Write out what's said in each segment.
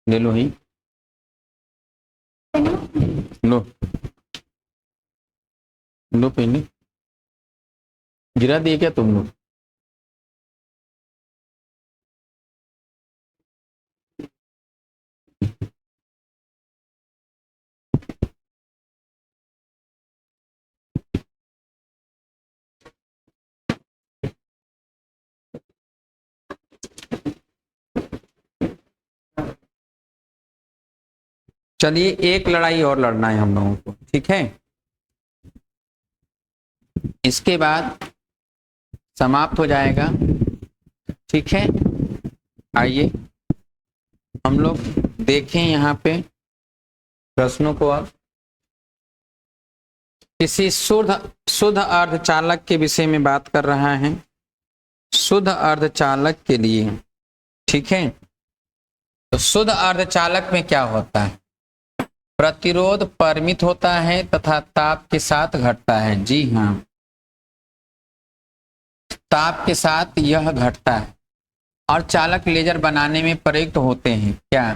ले लो ही, लो लो पहले, गिरा दिए क्या तुम लोग? चलिए एक लड़ाई और लड़ना है हम लोगों को, ठीक है? इसके बाद समाप्त हो जाएगा, ठीक है? आइए हम लोग देखें यहाँ पे प्रश्नों को। अब किसी शुद्ध अर्धचालक के विषय में बात कर रहा है, शुद्ध अर्धचालक के लिए, ठीक है? तो शुद्ध अर्धचालक में क्या होता है? प्रतिरोध परिमित होता है तथा ताप के साथ घटता है। जी हाँ, ताप के साथ यह घटता है और चालक लेजर बनाने में प्रयुक्त होते हैं। क्या?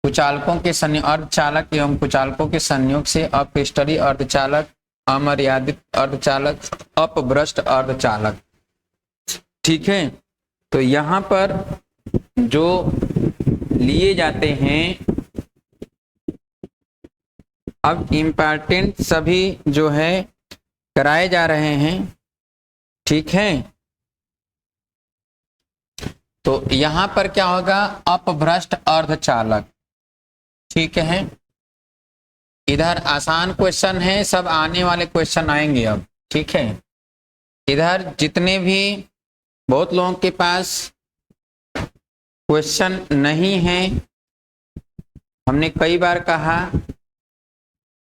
कुचालकों के संयोग, अर्धचालक एवं कुचालकों के संयोग से अपक्रिस्टलीय अर्धचालक, अमर्यादित अर्धचालक, अपभ्रष्ट अर्धचालक, ठीक है? तो यहाँ पर जो लिए जाते हैं, अब इम्पॉर्टेंट सभी जो है कराए जा रहे हैं, ठीक है? तो यहां पर क्या होगा? अपभ्रष्ट अर्धचालक, ठीक है? इधर आसान क्वेश्चन है, सब आने वाले क्वेश्चन आएंगे अब, ठीक है? इधर जितने भी बहुत लोगों के पास क्वेश्चन नहीं है, हमने कई बार कहा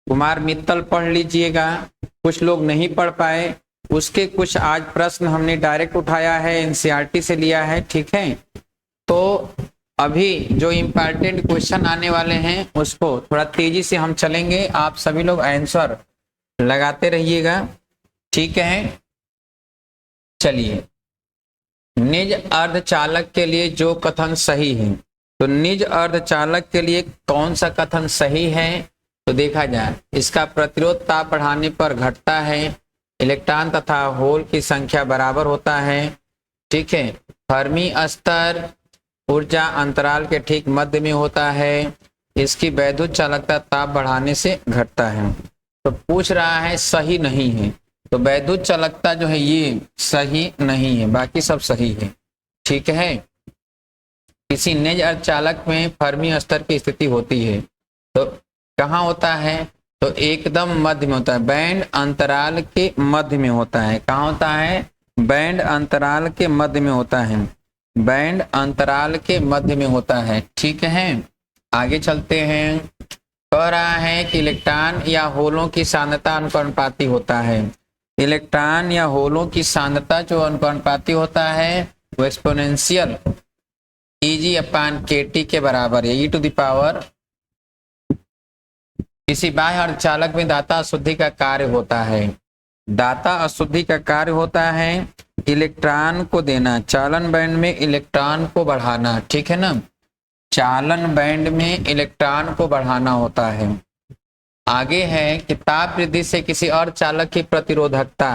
कुमार मित्तल पढ़ लीजिएगा, कुछ लोग नहीं पढ़ पाए, उसके कुछ आज प्रश्न हमने डायरेक्ट उठाया है, एनसीईआरटी से लिया है, ठीक है? तो अभी जो इम्पोर्टेंट क्वेश्चन आने वाले हैं उसको थोड़ा तेजी से हम चलेंगे, आप सभी लोग आंसर लगाते रहिएगा, ठीक है? चलिए, निज अर्धचालक के लिए जो कथन सही है, तो निज अर्धचालक के लिए कौन सा कथन सही है? तो देखा जाए, इसका प्रतिरोध ताप बढ़ाने पर घटता है, इलेक्ट्रॉन तथा होल की संख्या बराबर होता है, ठीक है? फर्मी स्तर ऊर्जा अंतराल के ठीक मध्य में होता है, इसकी वैद्युत चालकता ताप बढ़ाने से घटता है। तो पूछ रहा है सही नहीं है, तो वैद्युत चालकता जो है ये सही नहीं है, बाकी सब सही है, ठीक है? किसी निज अर्धचालक में फर्मी स्तर की स्थिति होती है, तो कहाँ होता है? तो एकदम मध्य में होता है, बैंड अंतराल के मध्य में होता है। कहाँ होता है? बैंड अंतराल के मध्य में होता है, बैंड अंतराल के मध्य में होता है, ठीक है? आगे चलते हैं, कह रहा है कि इलेक्ट्रॉन या होलों की सांद्रता अनुपाती होता है। इलेक्ट्रॉन या होलों की सांद्रता जो अनुपाती होता है वो एक्सपोनेंशियल Eg/kT के बराबर है, e⁻। किसी बाह्य अर्धचालक में दाता अशुद्धि का कार्य होता है, दाता अशुद्धि का कार्य होता है इलेक्ट्रॉन को देना, चालन बैंड में इलेक्ट्रॉन को बढ़ाना, ठीक है ना? चालन बैंड में इलेक्ट्रॉन को बढ़ाना होता है। आगे है कि ताप वृद्धि से किसी अर्धचालक की प्रतिरोधकता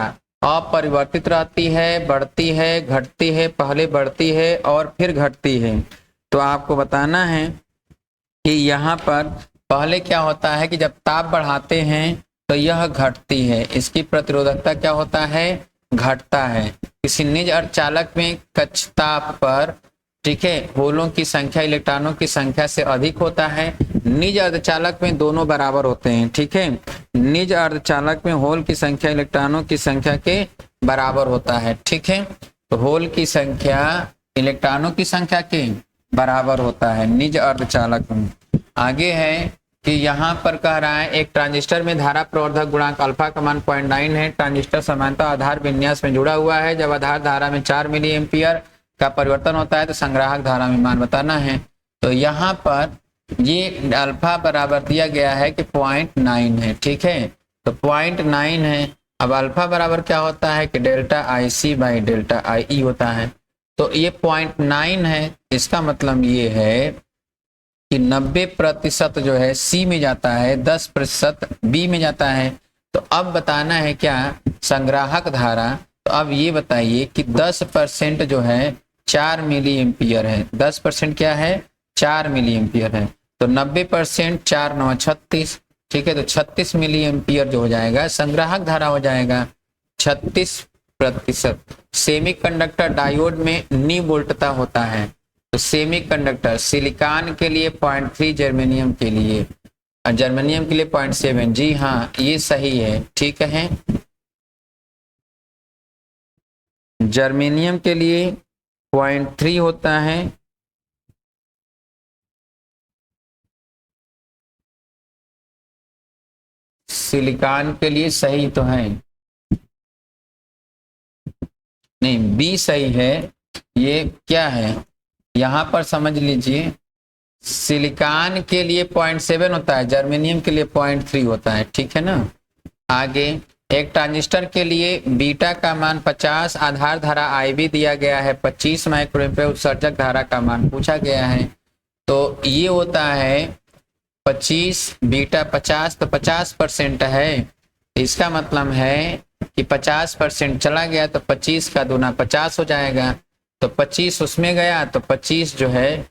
अपरिवर्तित रहती है, बढ़ती है, घटती है, पहले बढ़ती है और फिर घटती है। तो आपको बताना है कि यहाँ पर पहले क्या होता है कि जब ताप बढ़ाते हैं तो यह घटती है, इसकी प्रतिरोधकता क्या होता है? घटता है। किसी निज अर्धचालक में कक्ष ताप पर, ठीक है, होलों की संख्या इलेक्ट्रॉनों की संख्या से अधिक होता है। निज अर्धचालक में दोनों बराबर होते हैं, ठीक है? निज अर्धचालक में होल की संख्या इलेक्ट्रॉनों की संख्या के बराबर होता है, ठीक है? तो होल की संख्या इलेक्ट्रॉनों की संख्या के बराबर होता है निज अर्धचालक में। आगे है कि यहाँ पर कह रहा है एक ट्रांजिस्टर में धारा प्रवर्धक गुणांक अल्फा का मान 0.9 है। ट्रांजिस्टर समानता आधार विन्यास में जुड़ा हुआ है। जब आधार धारा में 4 मिली एम्पियर का परिवर्तन होता है तो संग्राहक धारा में मान बताना है। तो यहाँ पर ये अल्फा बराबर दिया गया है कि 0.9 है, ठीक है? तो 0.9 है। अब अल्फा बराबर क्या होता है कि डेल्टा IC/डेल्टा IE होता है। तो ये 0.9 है, इसका मतलब ये है कि 90% जो है सी में जाता है, 10% बी में जाता है। तो अब बताना है क्या, संग्राहक धारा। तो अब ये बताइए कि 10% जो है 4 मिली एम्पियर है। 10% क्या है, 4 मिली एम्पियर है। तो 90% 4 9 36, ठीक है। तो 36 मिली एम्पियर जो हो जाएगा संग्राहक धारा हो जाएगा 36%। सेमीकंडक्टर डायोड में निवोल्टता होता है। तो सेमीकंडक्टर सिलिकॉन के लिए 0.3, जर्मेनियम के लिए, जर्मेनियम के लिए 0.7। जी हाँ, ये सही है, ठीक है। जर्मेनियम के लिए 0.3 होता है, सिलिकॉन के लिए सही तो है, नहीं बी सही है। ये क्या है, यहां पर समझ लीजिए, सिलिकॉन के लिए 0.7 होता है, जर्मेनियम के लिए 0.3 होता है, ठीक है ना। आगे एक ट्रांजिस्टर के लिए बीटा का मान 50, आधार धारा IB दिया गया है 25 माइक्रोएम्पियर, उत्सर्जक धारा का मान पूछा गया है। तो ये होता है 25 बीटा 50, तो 50% है। इसका मतलब है कि 50% चला गया तो 25 का दूना 50 हो जाएगा। तो 25 उसमें गया तो 25 जो है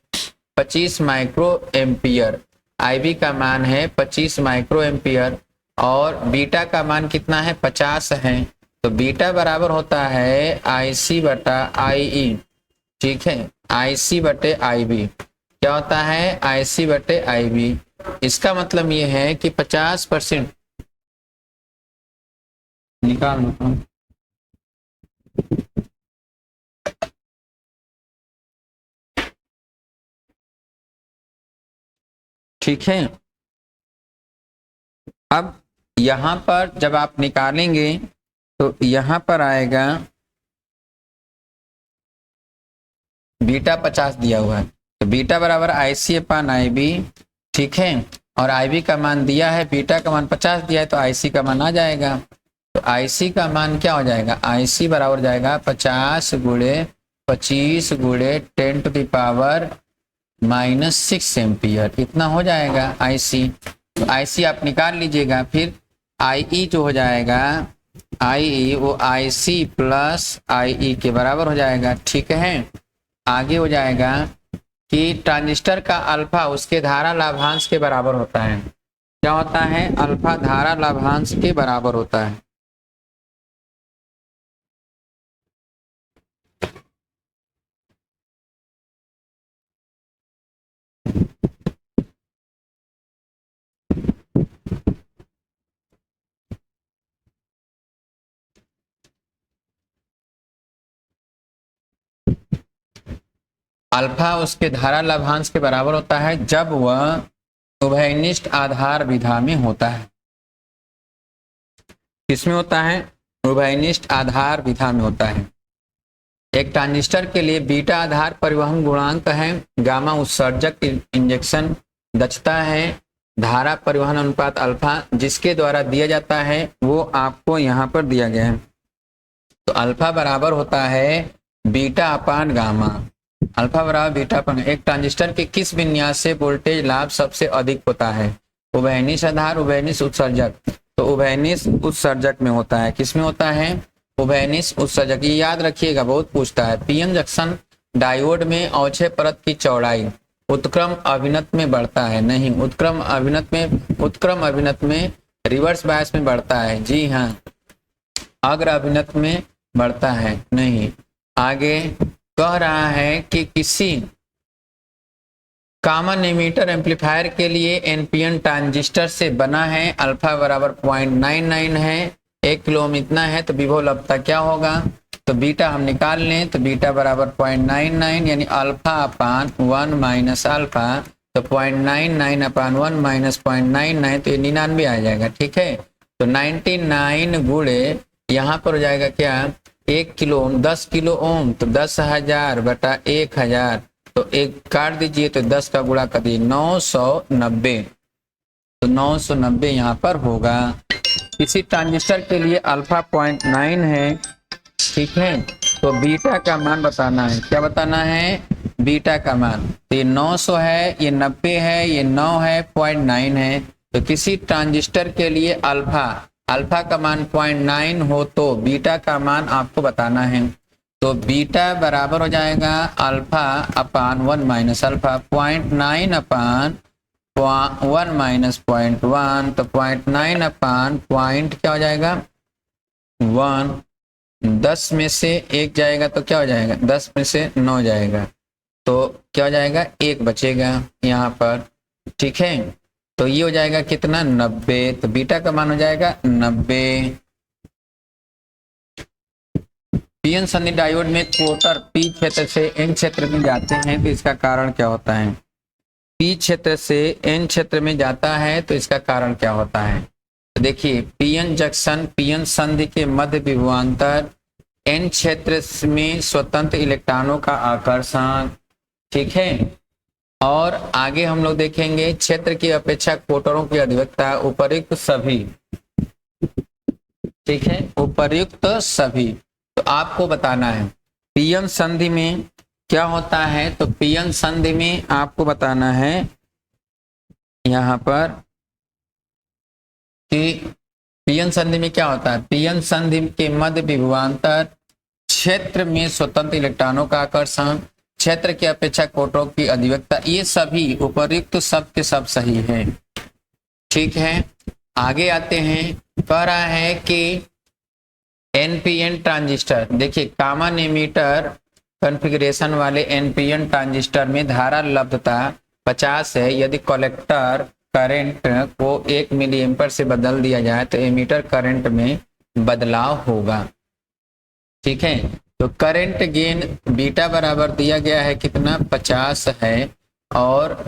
25 माइक्रो एम्पियर। IB का मान है 25 माइक्रो एम्पियर और बीटा का मान कितना है, 50 है। तो बीटा बराबर होता है IC बटा IE, ठीक है, IC बटे IB। क्या होता है, IC बटे IB। इसका मतलब ये है कि 50% निकाल लो, ठीक है। अब यहां पर जब आप निकालेंगे तो यहां पर आएगा बीटा 50 दिया हुआ है, तो बीटा बराबर IC अपान IB, ठीक है। और IB का मान दिया है, बीटा का मान 50 दिया है, तो IC का मान आ जाएगा। तो IC का मान क्या हो जाएगा, IC बराबर जाएगा 50 गुणे 25 गुणे 10⁻⁻6 एम्पियर, इतना हो जाएगा IC। तो IC आप निकाल लीजिएगा। फिर IE जो हो जाएगा, IE वो IC प्लस IE के बराबर हो जाएगा, ठीक है। आगे हो जाएगा कि ट्रांजिस्टर का अल्फा उसके धारा लाभांश के बराबर होता है। क्या होता है, अल्फा धारा लाभांश के बराबर होता है। अल्फा उसके धारा लाभांश के बराबर होता है जब वह उभयनिष्ठ आधार विधा में होता है। किसमें होता है, उभयनिष्ठ आधार विधा में होता है। एक ट्रांजिस्टर के लिए बीटा आधार परिवहन गुणांक है, गामा उत्सर्जक इंजेक्शन दक्षता है, धारा परिवहन अनुपात अल्फा जिसके द्वारा दिया जाता है वो आपको यहाँ पर दिया गया है। तो अल्फा बराबर होता है बीटा अपान गामा। अल्फा बराबर बीटा अपान। एक ट्रांजिस्टर के किस विन्यास से वोल्टेज लाभ सबसे अधिक होता है, उभयनिष्ठ आधार, उभयनिष्ठ उत्सर्जक। तो उभयनिष्ठ उत्सर्जक में होता है, किसमें होता है, उभयनिष्ठ उत्सर्जक। ये याद रखिएगा, बहुत पूछता है। पीएन जंक्शन डायोड में अवक्षय परत की चौड़ाई उत्क्रम अभिनत में बढ़ता है, नहीं, उत्क्रम अभिनत में रिवर्स बायस में बढ़ता है, जी हाँ, अग्र अभिनत में बढ़ता है, नहीं। आगे कह रहा है कि किसी कॉमन एमिटर एम्पलीफायर के लिए एनपीएन ट्रांजिस्टर से बना है, अल्फा बराबर 0.99 है, 1 किलो ओम इतना है, तो विभव लब्धता क्या होगा, तो बीटा हम निकाल लें, तो बीटा बराबर 0.99 यानी अल्फा अपान 1 माइनस अल्फा, तो 0.99 अपान 1 माइनस 0.99, तो ये 99 आ जाएगा, ठीक है। तो 99 गुणे यहाँ पर हो जाएगा क्या, 1 किलो ओम, 10 किलो ओम, तो 10,000 बटा 1,000, तो एक काट दीजिए, तो 10 का गुणा कर दीजिए, 990, तो 990 यहाँ पर होगा। किसी ट्रांजिस्टर के लिए अल्फा 0.9 है, ठीक है, तो बीटा का मान बताना है। क्या बताना है, बीटा का मान। तो ये 900 है, ये 90 है, ये 9 है, 0.9 है। तो किसी ट्रांजिस्टर के लिए अल्फा का मान 0.9 हो तो बीटा का मान आपको बताना है। तो बीटा बराबर हो जाएगा अल्फा अपान 1 माइनस अल्फा, 0.9 अपान 1 माइनस 0.1, तो 0.9 अपान पॉइंट क्या हो जाएगा 1। 10 में से 1 जाएगा तो क्या हो जाएगा, 10 में से 9 जाएगा तो क्या हो जाएगा, 1 बचेगा यहाँ पर। ठीक है, तो ये हो जाएगा कितना 90। तो बीटा का मान हो जाएगा 90। पीएन संधि डायोड में क्वार्टर पी क्षेत्र से एन क्षेत्र में जाते हैं तो इसका कारण क्या होता है। पी क्षेत्र से एन क्षेत्र में जाता है तो इसका कारण क्या होता है। तो देखिए पीएन जंक्शन पीएन संधि के मध्य विभवांतर एन क्षेत्र में स्वतंत्र इलेक्ट्रॉनों का आकर्षण। ठीक है, और आगे हम लोग देखेंगे क्षेत्र की अपेक्षा क्वार्टरों की अधिकता उपर्युक्त सभी। ठीक है, उपर्युक्त सभी। तो आपको बताना है पीएन संधि में क्या होता है। तो पीएन संधि में आपको बताना है यहां पर कि पीएन संधि में क्या होता है। पीएन संधि के मध्य विभवांतर क्षेत्र में स्वतंत्र इलेक्ट्रॉनों का आकर्षण, क्षेत्र की अपेक्षा क्वार्टरों की अधिकता, ये सभी उपर्युक्त सब के सब सही है। ठीक है, आगे आते हैं। कह रहा है कि एनपीएन ट्रांजिस्टर, देखिए कॉमन एमिटर कॉन्फ़िगरेशन वाले एनपीएन ट्रांजिस्टर में धारा लब्धता 50 है। यदि कलेक्टर करंट को 1 मिली एम्पर से बदल दिया जाए तो एमिटर करंट में बदलाव होगा। ठीक है, तो करंट गेन बीटा बराबर दिया गया है कितना 50 है, और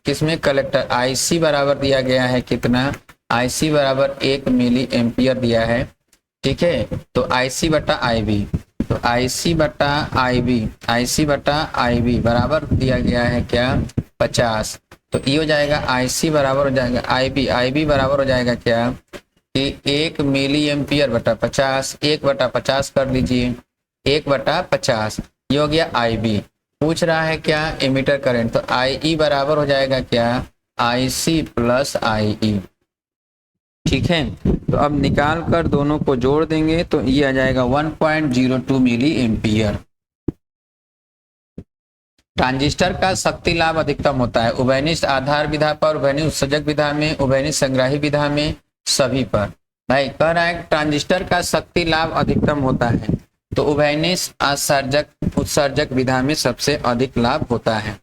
किसमें कलेक्टर आईसी बराबर दिया गया है कितना, आईसी बराबर 1 मिली एम्पियर दिया है। ठीक है, तो आईसी बटा आईबी, तो आईसी बटा आईबी बराबर दिया गया है क्या 50। तो ये हो जाएगा आईसी बराबर हो जाएगा आईबी बराबर हो जाएगा क्या कि 1 मिली एम्पियर बटा 50, 1 बटा 50 कर लीजिए, 1 बटा 50, ये हो गया आईबी। पूछ रहा है क्या एमिटर करंट, तो आई बराबर हो जाएगा क्या आईसी प्लस आई। ठीक है, तो अब निकाल कर दोनों को जोड़ देंगे तो ये आ जाएगा 1.02 मिली एम्पियर। ट्रांजिस्टर का शक्ति लाभ अधिकतम होता है उभयनिष्ठ आधार विधा पर, उभयनिष्ठ उत्सर्जक विधा में, उभयनिष्ठ संग्राही विधा में, सभी पर। भाई कह रहा है ट्रांजिस्टर का शक्ति लाभ अधिकतम होता है तो उभयनिष्ठ उत्सर्जक विधा में सबसे अधिक लाभ होता है।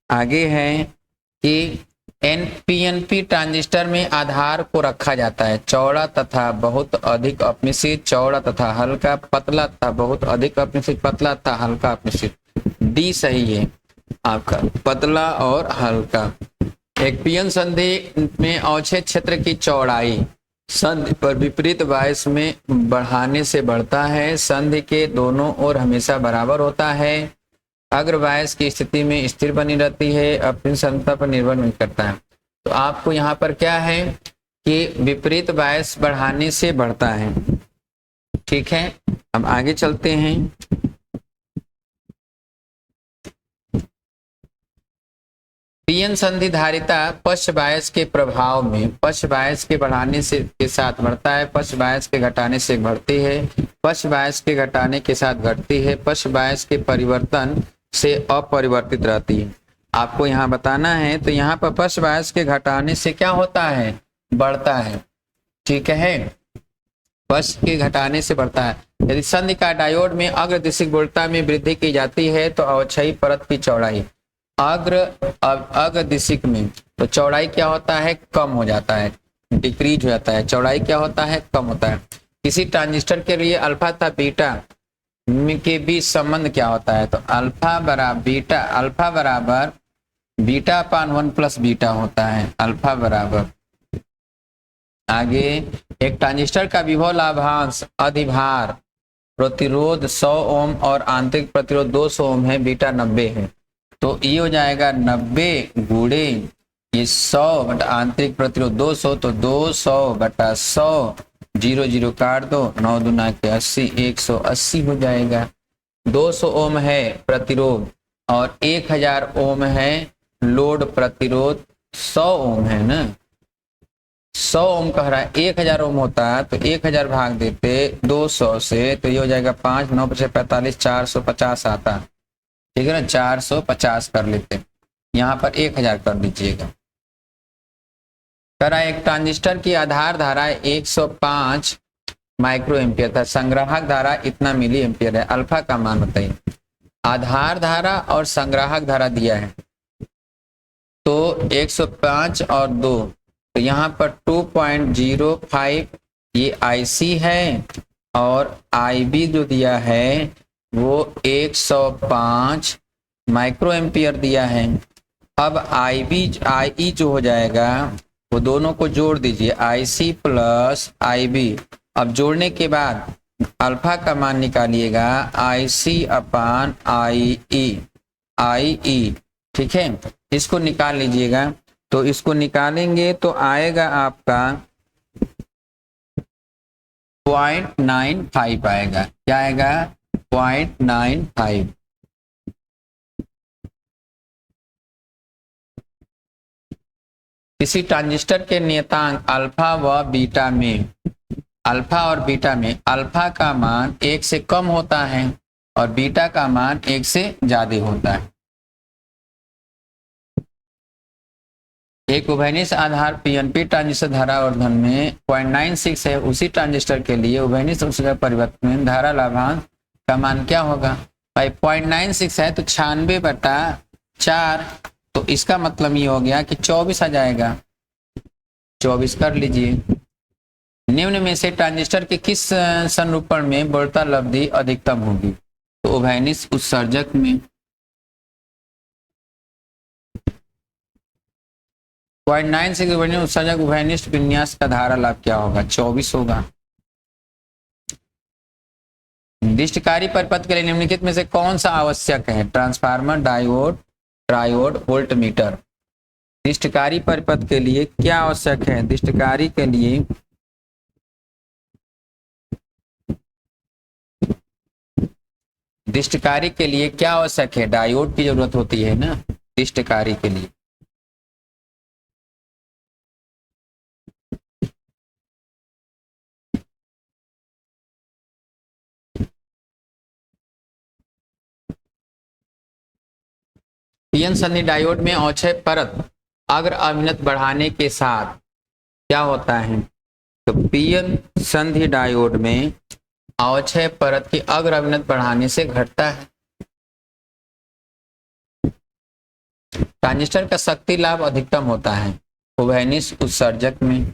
आगे है कि एनपीएनपी ट्रांजिस्टर में आधार को रखा जाता है चौड़ा तथा बहुत अधिक अपमिश्रित, चौड़ा तथा हल्का, पतला तथा बहुत अधिक अपमिश्रित, पतला तथा हल्का अपमिश्रित। डी सही है आपका, पतला और हल्का। एक पीएन संधि में अवच्छेद क्षेत्र की चौड़ाई संधि पर विपरीत बायस में बढ़ाने से बढ़ता है। संधि के दोनों ओर हमेशा बराबर होता है। अग्र बायस की स्थिति में स्थिर बनी रहती है, अपनी संता पर निर्भर नहीं करता है। तो आपको यहाँ पर क्या है कि विपरीत बायस बढ़ाने से बढ़ता है। ठीक है, अब आगे चलते हैं। पीएन संधि धारिता पश्च बायस के प्रभाव में पश्च बायस के बढ़ाने से के साथ बढ़ता है, पश्च बायस के घटाने से बढ़ती है, पश्च बायस के घटाने के साथ घटती है, पश्च बायस के परिवर्तन से अपरिवर्तित रहती है। आपको यहाँ बताना है। तो यहाँ पर पश्च बायस के घटाने से क्या होता है, बढ़ता है। ठीक है, पश्च के घटाने से बढ़ता है। यदि संधि का डायोड में अग्रदिशिक वोल्टता में वृद्धि की जाती है तो अवक्षयी परत की चौड़ाई अग्रदिशिक में तो चौड़ाई क्या होता है, कम हो जाता है, डिक्रीज हो जाता है। चौड़ाई क्या होता है, कम होता है। किसी ट्रांजिस्टर के लिए अल्फा तथा बीटा के बीच संबंध क्या होता है, तो अल्फा बराबर बीटा अपान 1 प्लस बीटा होता है, अल्फा बराबर। आगे एक ट्रांजिस्टर का विभव लाभांश अधिभार प्रतिरोध 100 ओम और आंतरिक प्रतिरोध 200 ओम है, बीटा 90 है। तो ये हो जाएगा 90 गुणे ये 100 बटा आंतरिक प्रतिरोध 200, तो 200 बटा 100, 0 काट दो, 9 दूना के 80, 180 हो जाएगा। 200 ओम है प्रतिरोध और 1000 ओम है लोड प्रतिरोध, 100 ओम है ना, 100 ओम कह रहा है, 1000 ओम होता है तो 1000 भाग देते 200 से, तो ये हो जाएगा 5, 9 से 45, 450 आता, ठीक है ना, 450 कर लेते, यहाँ पर 1000 कर दीजिएगा। करा एक ट्रांजिस्टर की आधार धारा 105 माइक्रो एम्पियर था, संग्राहक धारा इतना मिली एम्पियर है, अल्फा का मान बताइए। आधार धारा और संग्राहक धारा दिया है, तो 105 और 2, तो यहाँ पर 2.05 ये IC है, और IB जो दिया है वो 105 माइक्रो एम्पियर दिया है। अब IE जो हो जाएगा वो दोनों को जोड़ दीजिए, IC प्लस IB। अब जोड़ने के बाद अल्फा का मान निकालिएगा, IC अपान IE, ठीक है, इसको निकाल लीजिएगा। तो इसको निकालेंगे तो आएगा आपका 0.95 आएगा, क्या आएगा 0.95। किसी ट्रांजिस्टर के नियतांक अल्फा व बीटा में, अल्फा और बीटा में अल्फा का मान 1 से कम होता है और बीटा का मान 1 से ज्यादा होता है। एक उभयनिष्ठ आधार पीएनपी ट्रांजिस्टर धारा वर्धन में 0.96 है, उसी ट्रांजिस्टर के लिए उभयनिष्ठ ऊर्जा परिवर्तन में धारा लाभांश का मान क्या होगा भाई, 0.96 है तो 96/4, तो इसका मतलब ये हो गया कि 24 आ जाएगा, 24 कर लीजिए। निम्न में से ट्रांजिस्टर के किस संरूपण में बढ़ता लब्धि अधिकतम होगी, तो उभयनिष्ठ उत्सर्जक में 0.96 उभयनिष्ठ उत्सर्जक उभयनिष्ठ विन्यास का धारा लाभ क्या होगा, 24 होगा। दिष्टकारी परिपथ के लिए निम्नलिखित में से कौन सा आवश्यक है, ट्रांसफार्मर, डायोड, ट्रायोड, वोल्टमीटर। दिष्टकारी परिपथ के लिए क्या आवश्यक है, दिष्टकारी के लिए क्या आवश्यक है, डायोड की जरूरत होती है ना दिष्टकारी के लिए। पीएन संधि डायोड में अवक्षय परत अग्र अभिनत बढ़ाने के साथ क्या होता है, तो पीएन संधि डायोड में अवक्षय परत की अग्र अभिनत बढ़ाने से घटता है। ट्रांजिस्टर का शक्ति लाभ अधिकतम होता है उभयनिष्ठ उत्सर्जक में।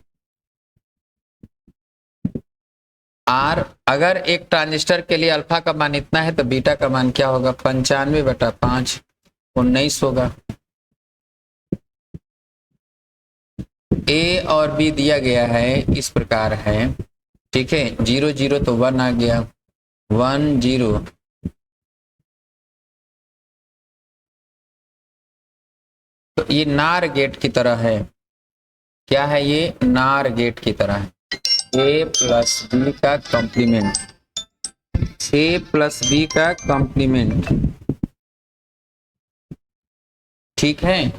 आर, अगर एक ट्रांजिस्टर के लिए अल्फा का मान इतना है तो बीटा का मान क्या होगा, 95/5, 19 होगा। ए और बी दिया गया है, इस प्रकार है, ठीक है, 0 0 तो 1 आ गया, 1 0, तो ये नार गेट की तरह है, क्या है ये, नार गेट की तरह है। ए प्लस बी का कॉम्प्लीमेंट, ए प्लस बी का कॉम्प्लीमेंट, ठीक है,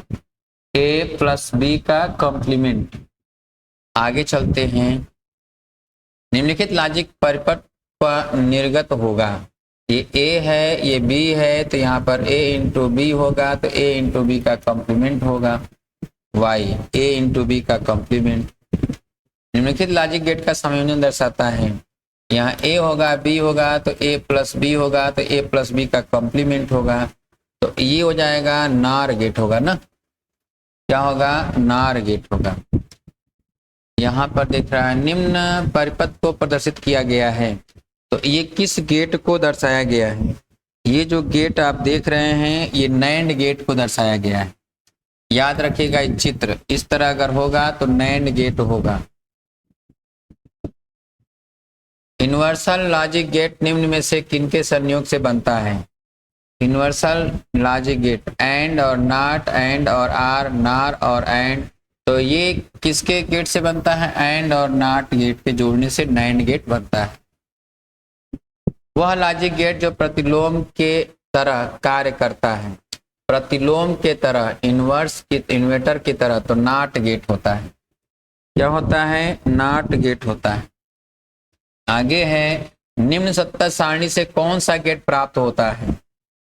ए प्लस बी का कॉम्प्लीमेंट। आगे चलते हैं, निम्नलिखित लॉजिक परिपथ पर निर्गत होगा, ये ए है ये बी है, तो यहाँ पर ए इंटू बी होगा, तो ए इंटू बी का कॉम्प्लीमेंट होगा, वाई ए इंटू बी का कॉम्प्लीमेंट। निम्नलिखित लॉजिक गेट का संयोजन दर्शाता है, यहाँ ए होगा बी होगा तो ए प्लस बी होगा, तो ए प्लस बी का कॉम्प्लीमेंट होगा, तो ये हो जाएगा नार गेट होगा ना, क्या होगा, नार गेट होगा। यहाँ पर देख रहा है निम्न परिपथ को प्रदर्शित किया गया है, तो ये किस गेट को दर्शाया गया है, ये जो गेट आप देख रहे हैं ये नैंड गेट को दर्शाया गया है। याद रखिएगा इस चित्र इस तरह अगर होगा तो नैंड गेट होगा। यूनिवर्सल लॉजिक गेट निम्न में से किनके संयोग से बनता है, यूनिवर्सल लॉजिक गेट एंड और नॉट, एंड और आर, नार और एंड, तो ये किसके गेट से बनता है, एंड और नॉट गेट के जोड़ने से नैंड गेट बनता है। वह लॉजिक गेट जो प्रतिलोम के तरह कार्य करता है, प्रतिलोम के तरह, इन्वर्स की इन्वर्टर की तरह, तो नॉट गेट होता है। क्या होता है? नॉट गेट होता है। आगे है, निम्न सत्ता सारणी से कौन सा गेट प्राप्त होता है?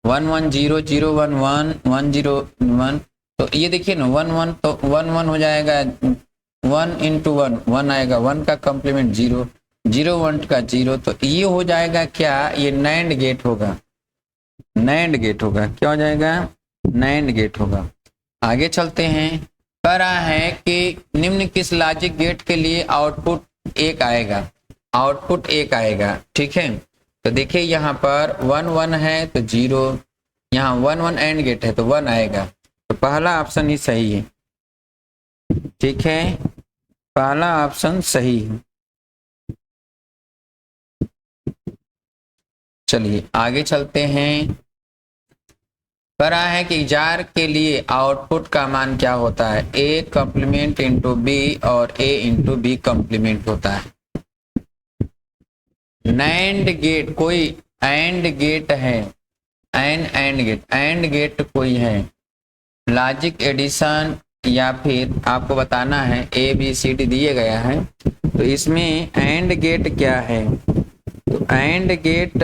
1 1 0 0 1 1 1 0 1। तो ये देखिए ना, 1 1 तो 1 1 हो जाएगा, 1 इंटू 1 1 आएगा, 1 का कॉम्प्लीमेंट 0, 0 1 का 0, तो ये हो जाएगा क्या? ये नैंड गेट होगा, नैंड गेट होगा। क्या हो जाएगा? नैंड गेट होगा। आगे चलते हैं। कह रहा है कि निम्न किस लॉजिक गेट के लिए आउटपुट 1 आएगा? आउटपुट 1 आएगा, ठीक है। तो देखिए यहाँ पर 1 1 है तो 0, यहाँ 1 1 एंड गेट है तो 1 आएगा। तो पहला ऑप्शन ही सही है, ठीक है, पहला ऑप्शन सही है। चलिए आगे चलते हैं। कह रहा है कि जार के लिए आउटपुट का मान क्या होता है? ए कॉम्प्लीमेंट इंटू बी और ए इंटू बी कॉम्प्लीमेंट होता है। नैंड गेट, कोई एंड गेट है, एंड गेट, एंड गेट कोई है, लॉजिक एडिशन, या फिर आपको बताना है ए बी सी डी दिए गया है, तो इसमें एंड गेट क्या है? तो एंड गेट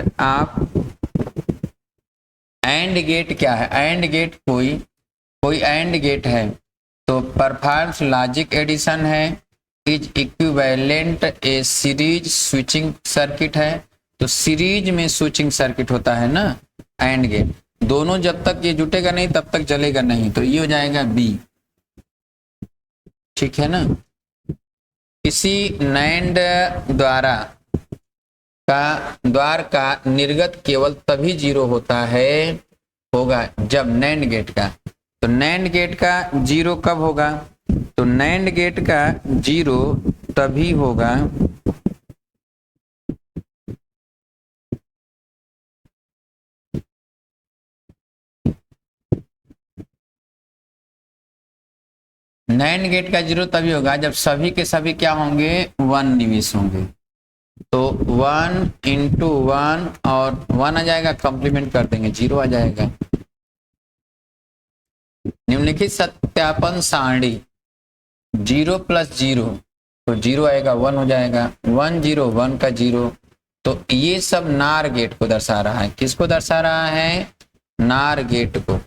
एंड गेट क्या है? एंड गेट कोई एंड गेट है तो परफॉर्म्स लॉजिक एडिशन है, is equivalent A series switching circuit है। तो सीरीज में स्विचिंग सर्किट होता है ना एंड गेट, दोनों जब तक ये जुटेगा नहीं तब तक चलेगा नहीं, तो ये हो जाएगा बी, ठीक है ना। किसी नैंड द्वार का निर्गत केवल तभी 0 होगा जब नैंड गेट का, तो नैंड गेट का 0 कब होगा? तो नैंड गेट का 0 तभी होगा नैंड गेट का 0 तभी होगा जब सभी के सभी क्या होंगे? 1 निवेश होंगे। तो 1 इंटू 1 और 1 आ जाएगा, कॉम्प्लीमेंट कर देंगे 0 आ जाएगा। निम्नलिखित सत्यापन सारणी 0 प्लस 0 तो 0 आएगा, 1 हो जाएगा, 1 0 1 का 0, तो ये सब नार गेट को दर्शा रहा है। किसको दर्शा रहा है? नार गेट को।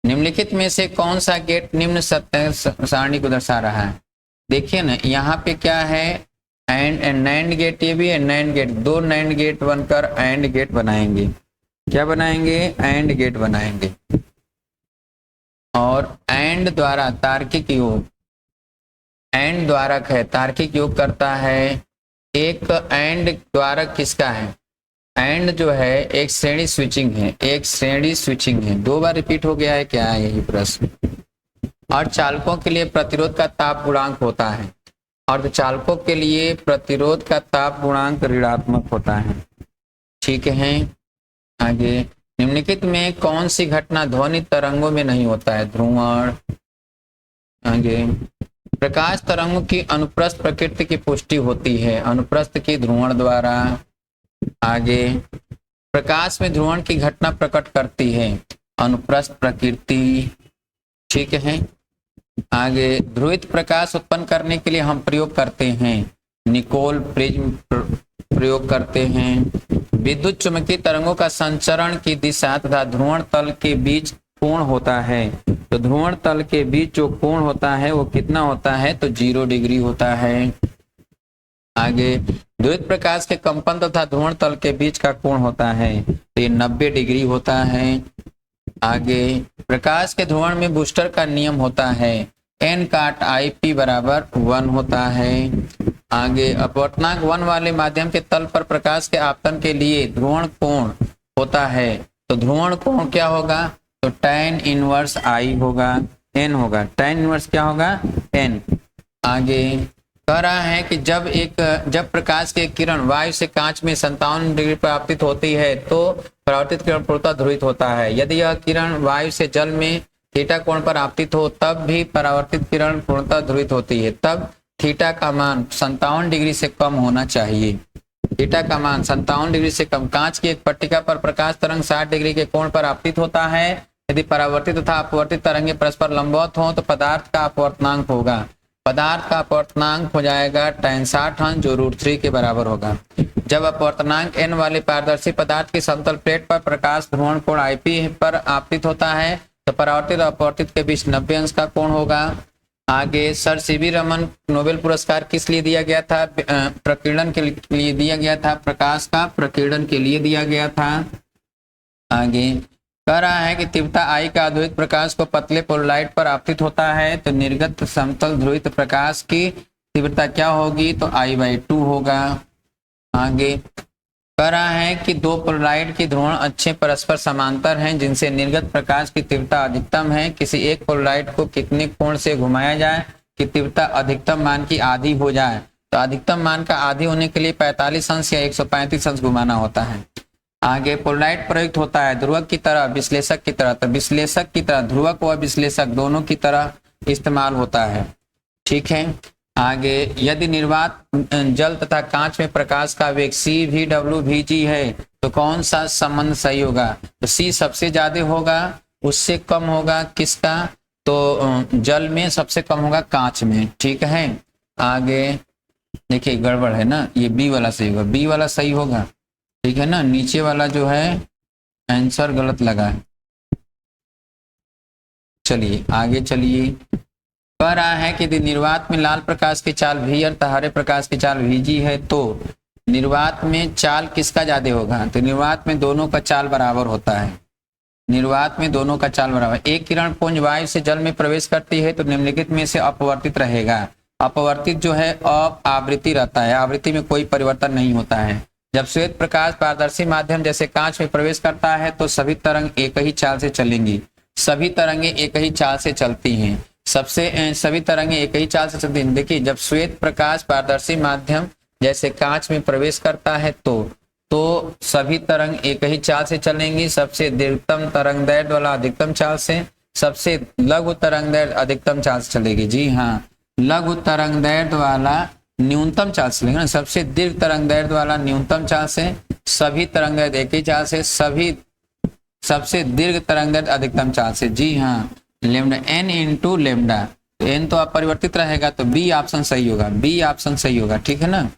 निम्नलिखित में से कौन सा गेट निम्न सत्य सारणी को दर्शा रहा है? देखिए ना, यहाँ पे क्या है? एंड नैंड गेट, ये भी है नैंड गेट, दो नैंड गेट बनकर एंड गेट बनाएंगे। क्या बनाएंगे? एंड गेट बनाएंगे। और एंड द्वारा तार्किक योग, एंड द्वारक है, तार्किक योग करता है। एक एंड द्वारक किसका है? एंड जो है एक श्रेणी स्विचिंग है, एक श्रेणी स्विचिंग है। 2 बार रिपीट हो गया है क्या? यही प्रश्न। और चालकों के लिए प्रतिरोध का ताप गुणांक होता है, और चालकों के लिए प्रतिरोध का ताप गुणांक ऋणात्मक होता है, ठीक है। आगे, निम्नलिखित में कौन सी घटना ध्वनि तरंगों में नहीं होता है? ध्रुवण। आगे, प्रकाश तरंगों की अनुप्रस्थ प्रकृति की पुष्टि होती है, अनुप्रस्थ की ध्रुवण द्वारा। आगे, प्रकाश में ध्रुवण की घटना प्रकट करती है अनुप्रस्थ प्रकृति, ठीक है। आगे, ध्रुवित प्रकाश उत्पन्न करने के लिए हम प्रयोग करते हैं निकोल प्रिज्म प्रयोग करते हैं। विद्युत चुंबकीय तरंगों का संचरण की दिशा तथा ध्रुवण तल के बीच कोण होता है, तो ध्रुवण तल के बीच जो कोण होता है वो कितना होता है? तो 0 डिग्री होता है। आगे, ध्रुवित प्रकाश के कंपन तथा ध्रुवण तल के बीच का कोण होता है, तो ये 90 डिग्री होता है। आगे, प्रकाश के ध्रुवण में बूस्टर का नियम होता है, n काट IP बराबर 1 होता है। आगे, अपवर्तनांक 1 वाले माध्यम के तल पर प्रकाश के आपतन के लिए ध्रुवण कोण होता है, तो ध्रुवण कोण क्या होगा? तो tan इनवर्स I होगा, n होगा, tan इनवर्स क्या होगा? n। आगे, कह रहा है कि जब प्रकाश की किरण वायु से कांच में 57 डिग्री पर आपतित होती है तो परावर्तित किरण पूर्णतः ध्रुवित होता है। यदि यह किरण वायु से जल में थीटा कोण पर आपतित हो तब भी परावर्तित किरण पूर्णतः ध्रुवित होती है। तब थीटा का मान 57 डिग्री से कम होना चाहिए। थीटा का मान 57 डिग्री से कम। कांच की एक पट्टिका पर प्रकाश तरंग 60 डिग्री के कोण पर आपतित होता है यदि परावर्तित तथा अपवर्तित तरंगे परस्पर लंबवत हों तो पदार्थ का अपवर्तनांक होगा, पदार्थ का अपवर्तनांक हो जाएगा tan 60 अंश जो √3 के बराबर होगा। जब अपवर्तनांक n वाले पारदर्शी पदार्थ की समतल प्लेट पर प्रकाश ध्रुवण कोण IP पर आपतित होता है तो परावर्तित और अपवर्तित के बीच 90 अंश का कोण होगा। आगे सर सीवी रमन नोबेल पुरस्कार किस लिए दिया गया था? प्रकीर्णन के लिए दिया गया था, प्रकाश का प्रकीर्णन के लिए दिया गया था। आगे कह रहा है कि तीव्रता I का अद्वैत प्रकाश को पतले पोलराइड पर आपतित होता है तो निर्गत समतल ध्रुवित प्रकाश की तीव्रता क्या होगी? तो I/2 होगा। आगे कह रहा है कि दो पोलराइड की ध्रुवण अच्छे परस्पर समांतर हैं जिनसे निर्गत प्रकाश की तीव्रता अधिकतम है। किसी एक पोलराइड को कितने कोण से घुमाया जाए कि तीव्रता अधिकतम मान की आधी हो जाए? तो अधिकतम मान का आधी होने के लिए 45 अंश या 135 अंश घुमाना होता है। आगे पोलराइड प्रयुक्त होता है ध्रुवक की तरह विश्लेषक की तरह, तो विश्लेषक की तरह ध्रुवक व विश्लेषक दोनों की तरह इस्तेमाल होता है। ठीक है। आगे यदि निर्वात जल तथा कांच में प्रकाश का वेग CVWVG है तो कौन सा संबंध सही होगा? तो C सबसे ज्यादा होगा, उससे कम होगा किसका? तो जल में सबसे कम होगा कांच में। ठीक है। आगे देखिए गड़बड़ है ना, ये B वाला सही होगा, B वाला सही होगा। ठीक है ना, नीचे वाला जो है आंसर गलत लगा है। चलिए आगे चलिए। कह रहा है कि यदि निर्वात में लाल प्रकाश की चाल V और हरे प्रकाश की चाल VG है तो निर्वात में चाल किसका ज्यादा होगा? तो निर्वात में दोनों का चाल बराबर होता है, निर्वात में दोनों का चाल बराबर। एक किरण पुंज वायु से जल में प्रवेश करती है तो निम्नलिखित में से अपवर्तित रहेगा। अपवर्तित जो है आवृत्ति रहता है, आवृत्ति में कोई परिवर्तन नहीं होता है। जब श्वेत प्रकाश पारदर्शी माध्यम जैसे कांच में प्रवेश करता है तो सभी तरंग एक ही चाल से चलेंगी, सभी तरंगे एक ही चाल से चलती हैं, सभी तरंगे एक ही चाल से चलती हैं। देखिए जब श्वेत प्रकाश पारदर्शी माध्यम जैसे कांच में प्रवेश करता है तो सभी तरंग एक ही चाल से चलेंगी, सबसे दीर्घतम तरंग दैर्ध्य वाला अधिकतम चाल से, सबसे लघु तरंग दैर्ध्य अधिकतम चाल से चलेगी। जी हाँ, लघु तरंग दैर्ध्य वाला न्यूनतम चाल से लेंगे ना, सबसे दीर्घ तरंग दैर्ध्य वाला न्यूनतम चाल से, सभी तरंग दैर्ध्य एक ही चाल से, सबसे दीर्घ तरंग दैर्ध्य अधिकतम चाल से। जी हाँ, लेमडा n इंटू लेमडा, तो n तो अपरिवर्तित रहेगा तो B ऑप्शन सही होगा, B ऑप्शन सही होगा। ठीक है ना,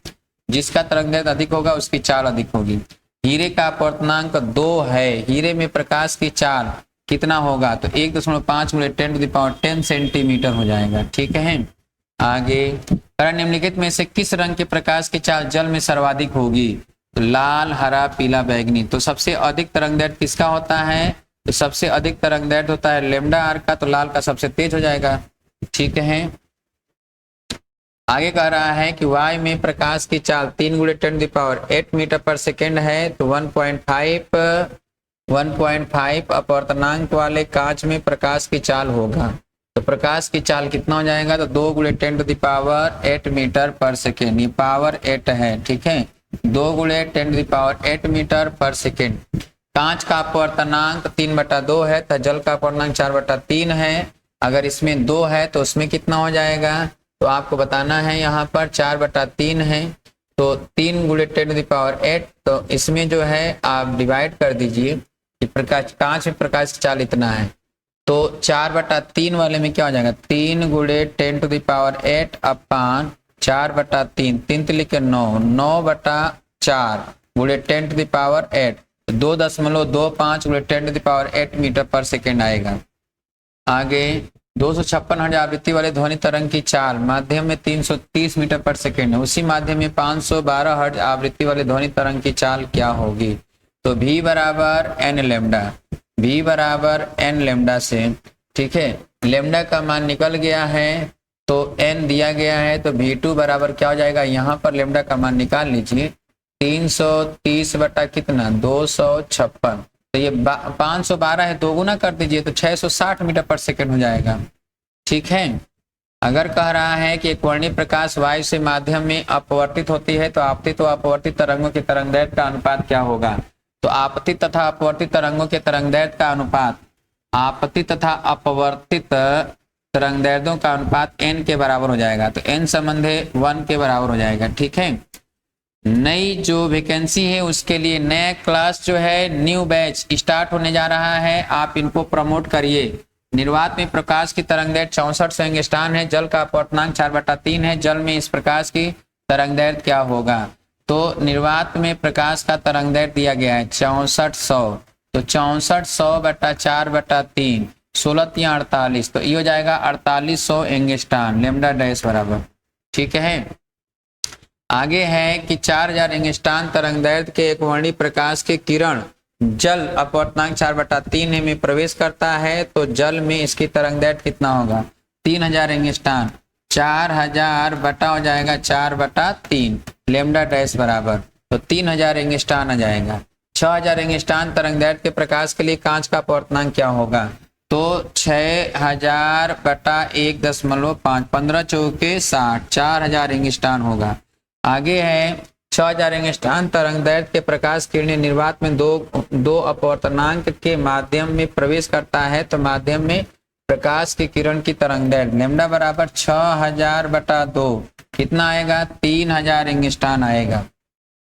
जिसका तरंग दैर्ध्य अधिक होगा उसकी चाल अधिक होगी। हीरे का अपवर्तनांक 2 है, हीरे में प्रकाश की चाल कितना होगा? तो 1.5 × 10⁻10 सेंटीमीटर हो जाएगा। ठीक है। आगे निम्नलिखित में से किस रंग के प्रकाश की चाल जल में सर्वाधिक होगी? तो लाल, हरा, पीला, बैंगनी। तो सबसे अधिक तरंग दैर्ध्य किसका होता है? तो सबसे अधिक तरंग दैर्ध्य होता है लेमडा आर का, तो लाल का सबसे तेज हो जाएगा। ठीक है। आगे कह रहा है कि वायु में प्रकाश की चाल 3 × 10⁸ मीटर पर सेकेंड है तो 1.5 अपवर्तनांक वाले कांच में प्रकाश की चाल होगा। तो प्रकाश की चाल कितना हो जाएगा? तो 2 × 10⁸ मीटर पर सेकेंड, ये पावर 8 है। ठीक है, 2 × 10⁸ मीटर पर सेकेंड। कांच का अपवर्तनांक 3/2 है तो जल का अपवर्तनांक 4/3 है। अगर इसमें 2 है तो उसमें कितना हो जाएगा? तो आपको बताना है, यहाँ पर 4/3 है तो 3 × 10⁸, तो इसमें जो है आप डिवाइड कर दीजिए कि प्रकाश कांच में प्रकाश की चाल इतना है तो 4/3 वाले में क्या हो जाएगा? 3 × 10⁸ अपान 4/3, 3 लिखे 9, 9/4 × 10⁸, 2.25 × 10⁸ मीटर पर सेकेंड आएगा। आगे 256 हर्ट्ज आवृत्ति वाले ध्वनि तरंग की चाल माध्यम में 330 मीटर पर सेकेंड है, उसी माध्यम में 512 हर्ट्ज आवृत्ति वाले ध्वनि तरंग की चाल क्या होगी? तो V बराबर n लेमडा, V बराबर n लेमडा से। ठीक है, लेमडा का मान निकल गया है तो n दिया गया है तो V2 बराबर क्या हो जाएगा? यहाँ पर लेमडा का मान निकाल लीजिए, 330 बटा कितना? 256, तो ये 512 है, 2 गुना कर दीजिए तो 660 मीटर पर सेकेंड हो जाएगा। ठीक है। अगर कह रहा है कि एक वर्णीय प्रकाश वायु से माध्यम में अपवर्तित होती है तो आपतित व अपवर्तित तरंगों के तरंग दैर्ध्य का अनुपात क्या होगा? तो आपतित तथा अपवर्तित तरंगों के तरंग दैर्ध्य का अनुपात, आपतित तथा अपवर्तित तरंग दैर्ध्यों का अनुपात n के बराबर हो जाएगा, तो n संबंधे 1 के बराबर हो जाएगा। ठीक है, नई जो वैकेंसी है उसके लिए नया क्लास जो है, न्यू बैच स्टार्ट होने जा रहा है, आप इनको प्रमोट करिए। निर्वात में प्रकाश की तरंगदैर्घ्य 6400 एंगस्ट्रॉम है, जल का अपवर्तनांक 4/3 है। जल में इस प्रकाश की तरंगदैर्घ्य क्या होगा? तो निर्वात में प्रकाश का तरंगदैर्घ्य दिया गया है 6400, तो 6400/4/3, 16×3 = 48, तो ये हो जाएगा 4800 एंगस्ट्रॉम, लैम्डा डैश बराबर। ठीक है, आगे है कि 4000 एंगस्ट्रॉम तरंगदैर्घ्य के एक वर्णी प्रकाश के किरण जल अपवर्तनांक 4/3 में प्रवेश करता है, तो जल में इसकी तरंगदैर्घ्य कितना होगा? 3000 एंगस्ट्रॉम, 4000 बटा हो जाएगा 4/3, लैम्डा डैश बराबर, तो 3000 एंगस्ट्रॉम आ जाएगा। 6000 एंगस्ट्रॉम तरंगदैर्घ्य के प्रकाश के लिए कांच का अपवर्तनांक क्या होगा? तो 6000 बटा 1.5, 15 चौके 60, 4000 एंगस्ट्रॉम होगा। आगे है 6000 एंगस्ट्रॉम तरंगदैर्घ्य के प्रकाश किरणें निर्वात में दो अपवर्तनांक के माध्यम में प्रवेश करता है, तो माध्यम में प्रकाश की किरण की तरंगदैर्घ्य लैम्डा बराबर 6000/2 कितना आएगा? 3000 एंगस्ट्रॉम आएगा।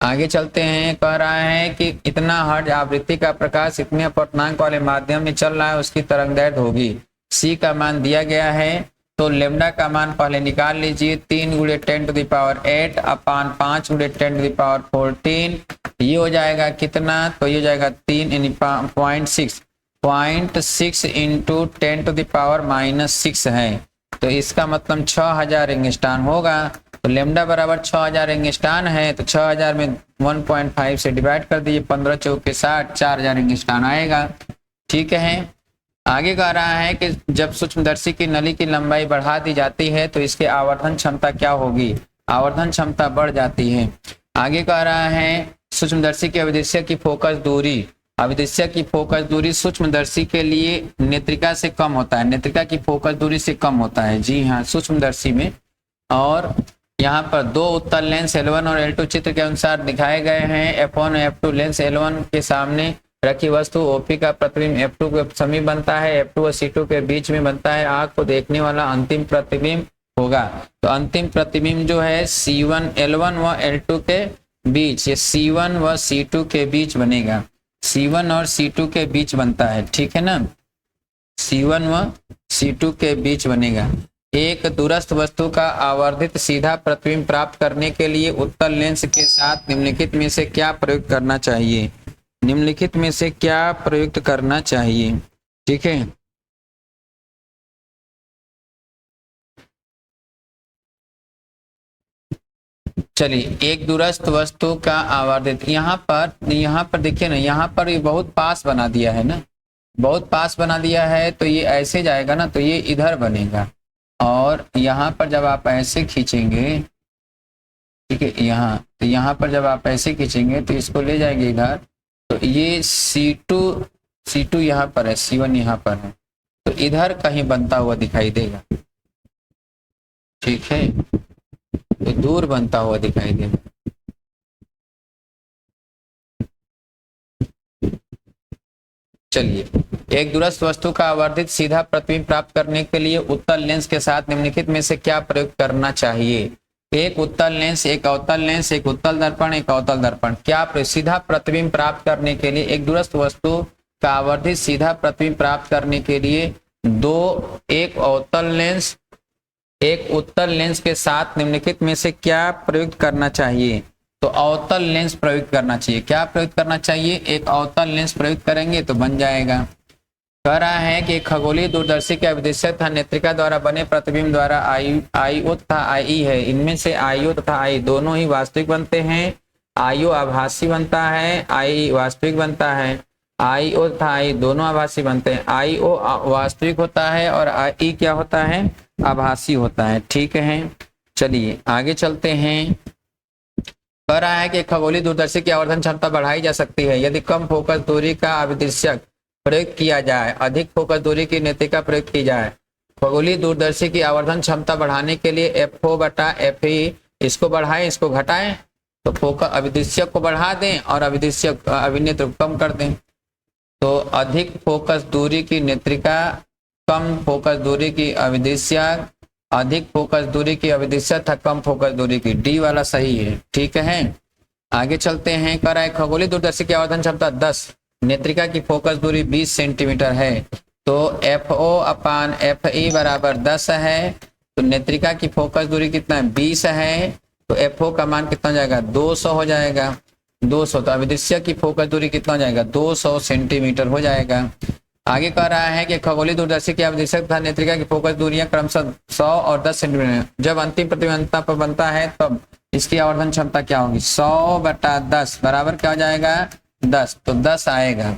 आगे चलते हैं, कह रहा है कि इतना हर्ट्ज आवृत्ति का प्रकाश इतने अपवर्तनांक वाले माध्यम में चल रहा है, उसकी तरंगदैर्घ्य होगी। सी का मान दिया गया है, तो लैम्डा का मान पहले निकाल लीजिए, 3 × 10⁸ अपान 5 × 10⁴, ये हो जाएगा कितना? तो ये हो जाएगा 3 यानी 0.6 × 10⁻⁻6 है, तो इसका मतलब 6000 एंगस्ट्रॉम होगा। तो लैम्डा बराबर 6000 एंगस्ट्रॉम है, तो 6000 में 1.5 से डिवाइड कर दीजिए, 15 चौके 60, 4000 एंगस्ट्रॉम आएगा। ठीक है, आगे कह रहा है कि जब सूक्ष्मदर्शी की नली की लंबाई बढ़ा दी जाती है तो इसके आवर्धन क्षमता क्या होगी? आवर्धन क्षमता बढ़ जाती है। आगे कह रहा है सूक्ष्मदर्शी की अभिदृश्य की फोकस दूरी, अभिदृश्य की फोकस दूरी सूक्ष्मदर्शी के लिए नेत्रिका से कम होता है, नेत्रिका की फोकस दूरी से कम होता है। जी हाँ, सूक्ष्मदर्शी में। और यहाँ पर दो उत्तल लेंस L1 और L2 चित्र के अनुसार दिखाए गए हैं। F1 और F2 लेंस L1 के सामने रखी वस्तु OP का प्रतिबिंब F2 के समीप बनता है, F2 और C2 के बीच में बनता है। आंख को देखने वाला अंतिम प्रतिबिंब होगा, तो अंतिम प्रतिबिंब जो है C1 L1 व L2 के बीच, ये C1 व C2 के बीच बनेगा, C1 और C2 के बीच बनता है। ठीक है ना, C1 व C2 के बीच बनेगा। एक दूरस्थ वस्तु का आवर्धित सीधा प्रतिबिंब प्राप्त करने के लिए उत्तल लेंस के साथ निम्नलिखित में से क्या प्रयुक्त करना चाहिए? निम्नलिखित में से क्या प्रयुक्त करना चाहिए? ठीक है, चलिए, एक दूरस्थ वस्तु का आवर्धित, यहाँ पर देखिए ना, यहाँ पर ये बहुत पास बना दिया है ना, बहुत पास बना दिया है, तो ये ऐसे जाएगा ना, तो ये इधर बनेगा। और यहाँ पर जब आप ऐसे खींचेंगे, ठीक है, यहाँ, तो यहाँ पर जब आप ऐसे खींचेंगे तो इसको ले जाएंगे इधर, तो ये C2 यहाँ पर है, C1 यहाँ पर है, तो इधर कहीं बनता हुआ दिखाई देगा। ठीक है, तो दूर बनता हुआ दिखाई देगा। चलिए, एक दूरस्थ वस्तु का आवर्धित सीधा प्रतिबिंब प्राप्त करने के लिए उत्तल लेंस के साथ निम्नलिखित में से क्या प्रयोग करना चाहिए? एक उत्तल लेंस, एक अवतल लेंस, एक उत्तल दर्पण, एक अवतल दर्पण। क्या सीधा प्रतिबिंब प्राप्त करने के लिए, एक दूरस्थ वस्तु का आवर्धित सीधा प्रतिबिंब प्राप्त करने के लिए एक अवतल लेंस, एक उत्तल लेंस के साथ निम्नलिखित में से क्या प्रयुक्त करना चाहिए? तो अवतल लेंस प्रयुक्त करना चाहिए। क्या प्रयुक्त करना चाहिए? एक अवतल लेंस प्रयुक्त करेंगे तो बन जाएगा। कह रहा है कि खगोलीय दूरदर्शी के अभिदृश्य तथा नेत्रिका द्वारा बने प्रतिबिंब द्वारा IO तथा IE है। इनमें से IO तथा IE दोनों ही वास्तविक बनते हैं। IO आभासी बनता है, IE वास्तविक बनता है। IO तथा IE दोनों आभासी बनते हैं। IO वास्तविक होता है और IE क्या होता है? आभासी होता है। ठीक है, चलिए आगे चलते हैं। कह रहा है कि खगोलीय दूरदर्शी की आवर्धन क्षमता बढ़ाई जा सकती है यदि कम फोकस दूरी का अभिदृश्यक प्रयोग किया जाए, अधिक फोकस दूरी की नेत्रिका प्रयोग की जाए। खगोलीय दूरदर्शी की आवर्धन क्षमता बढ़ाने के लिए F4/FE, इसको बढ़ाएं, इसको घटाएं, तो फोकस अभिदृश्यक को बढ़ा दें और अभिदृश्यक अभिनेत्र को कम कर दें। तो अधिक फोकस दूरी की नेत्रिका, कम फोकस दूरी की अभिदृश्यक, अधिक फोकस दूरी की अभिदृश्यक था कम फोकस दूरी की, डी वाला सही है। ठीक है, आगे चलते हैं। कह रहा है खगोलीय दूरदर्शी की आवर्धन क्षमता 10, नेत्रिका की फोकस दूरी 20 सेंटीमीटर है, तो FO अपान FE बराबर 10 है, तो नेत्रिका की फोकस दूरी कितना है 20 है, तो FO का मान कितना हो जाएगा 200 हो जाएगा, 200। तो अभिदृश्य की फोकस दूरी कितना हो जाएगा 200 सेंटीमीटर हो जाएगा। आगे कह रहा है कि खगोलीय दूरदर्शी की अभिदृश्य तथा नेत्रिका की फोकस दूरियां क्रमशः 100 और 10 सेंटीमीटर। जब अंतिम प्रतिबंधता पर बनता है तब इसकी आवर्धन क्षमता क्या होगी 100/10 बराबर क्या हो जाएगा 10, तो 10 आएगा।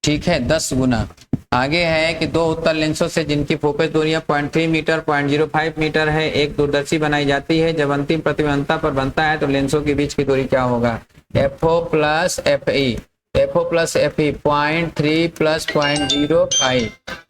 ठीक है, 10 गुना। आगे है कि दो उत्तल लेंसों से जिनकी फोकस दूरियां 0.3 मीटर 0.05 मीटर है एक दूरदर्शी बनाई जाती है। जब अंतिम प्रतिबंधता पर बनता है तो लेंसों के बीच की दूरी क्या होगा FO plus FE, FO plus FE 0.3 plus 0.05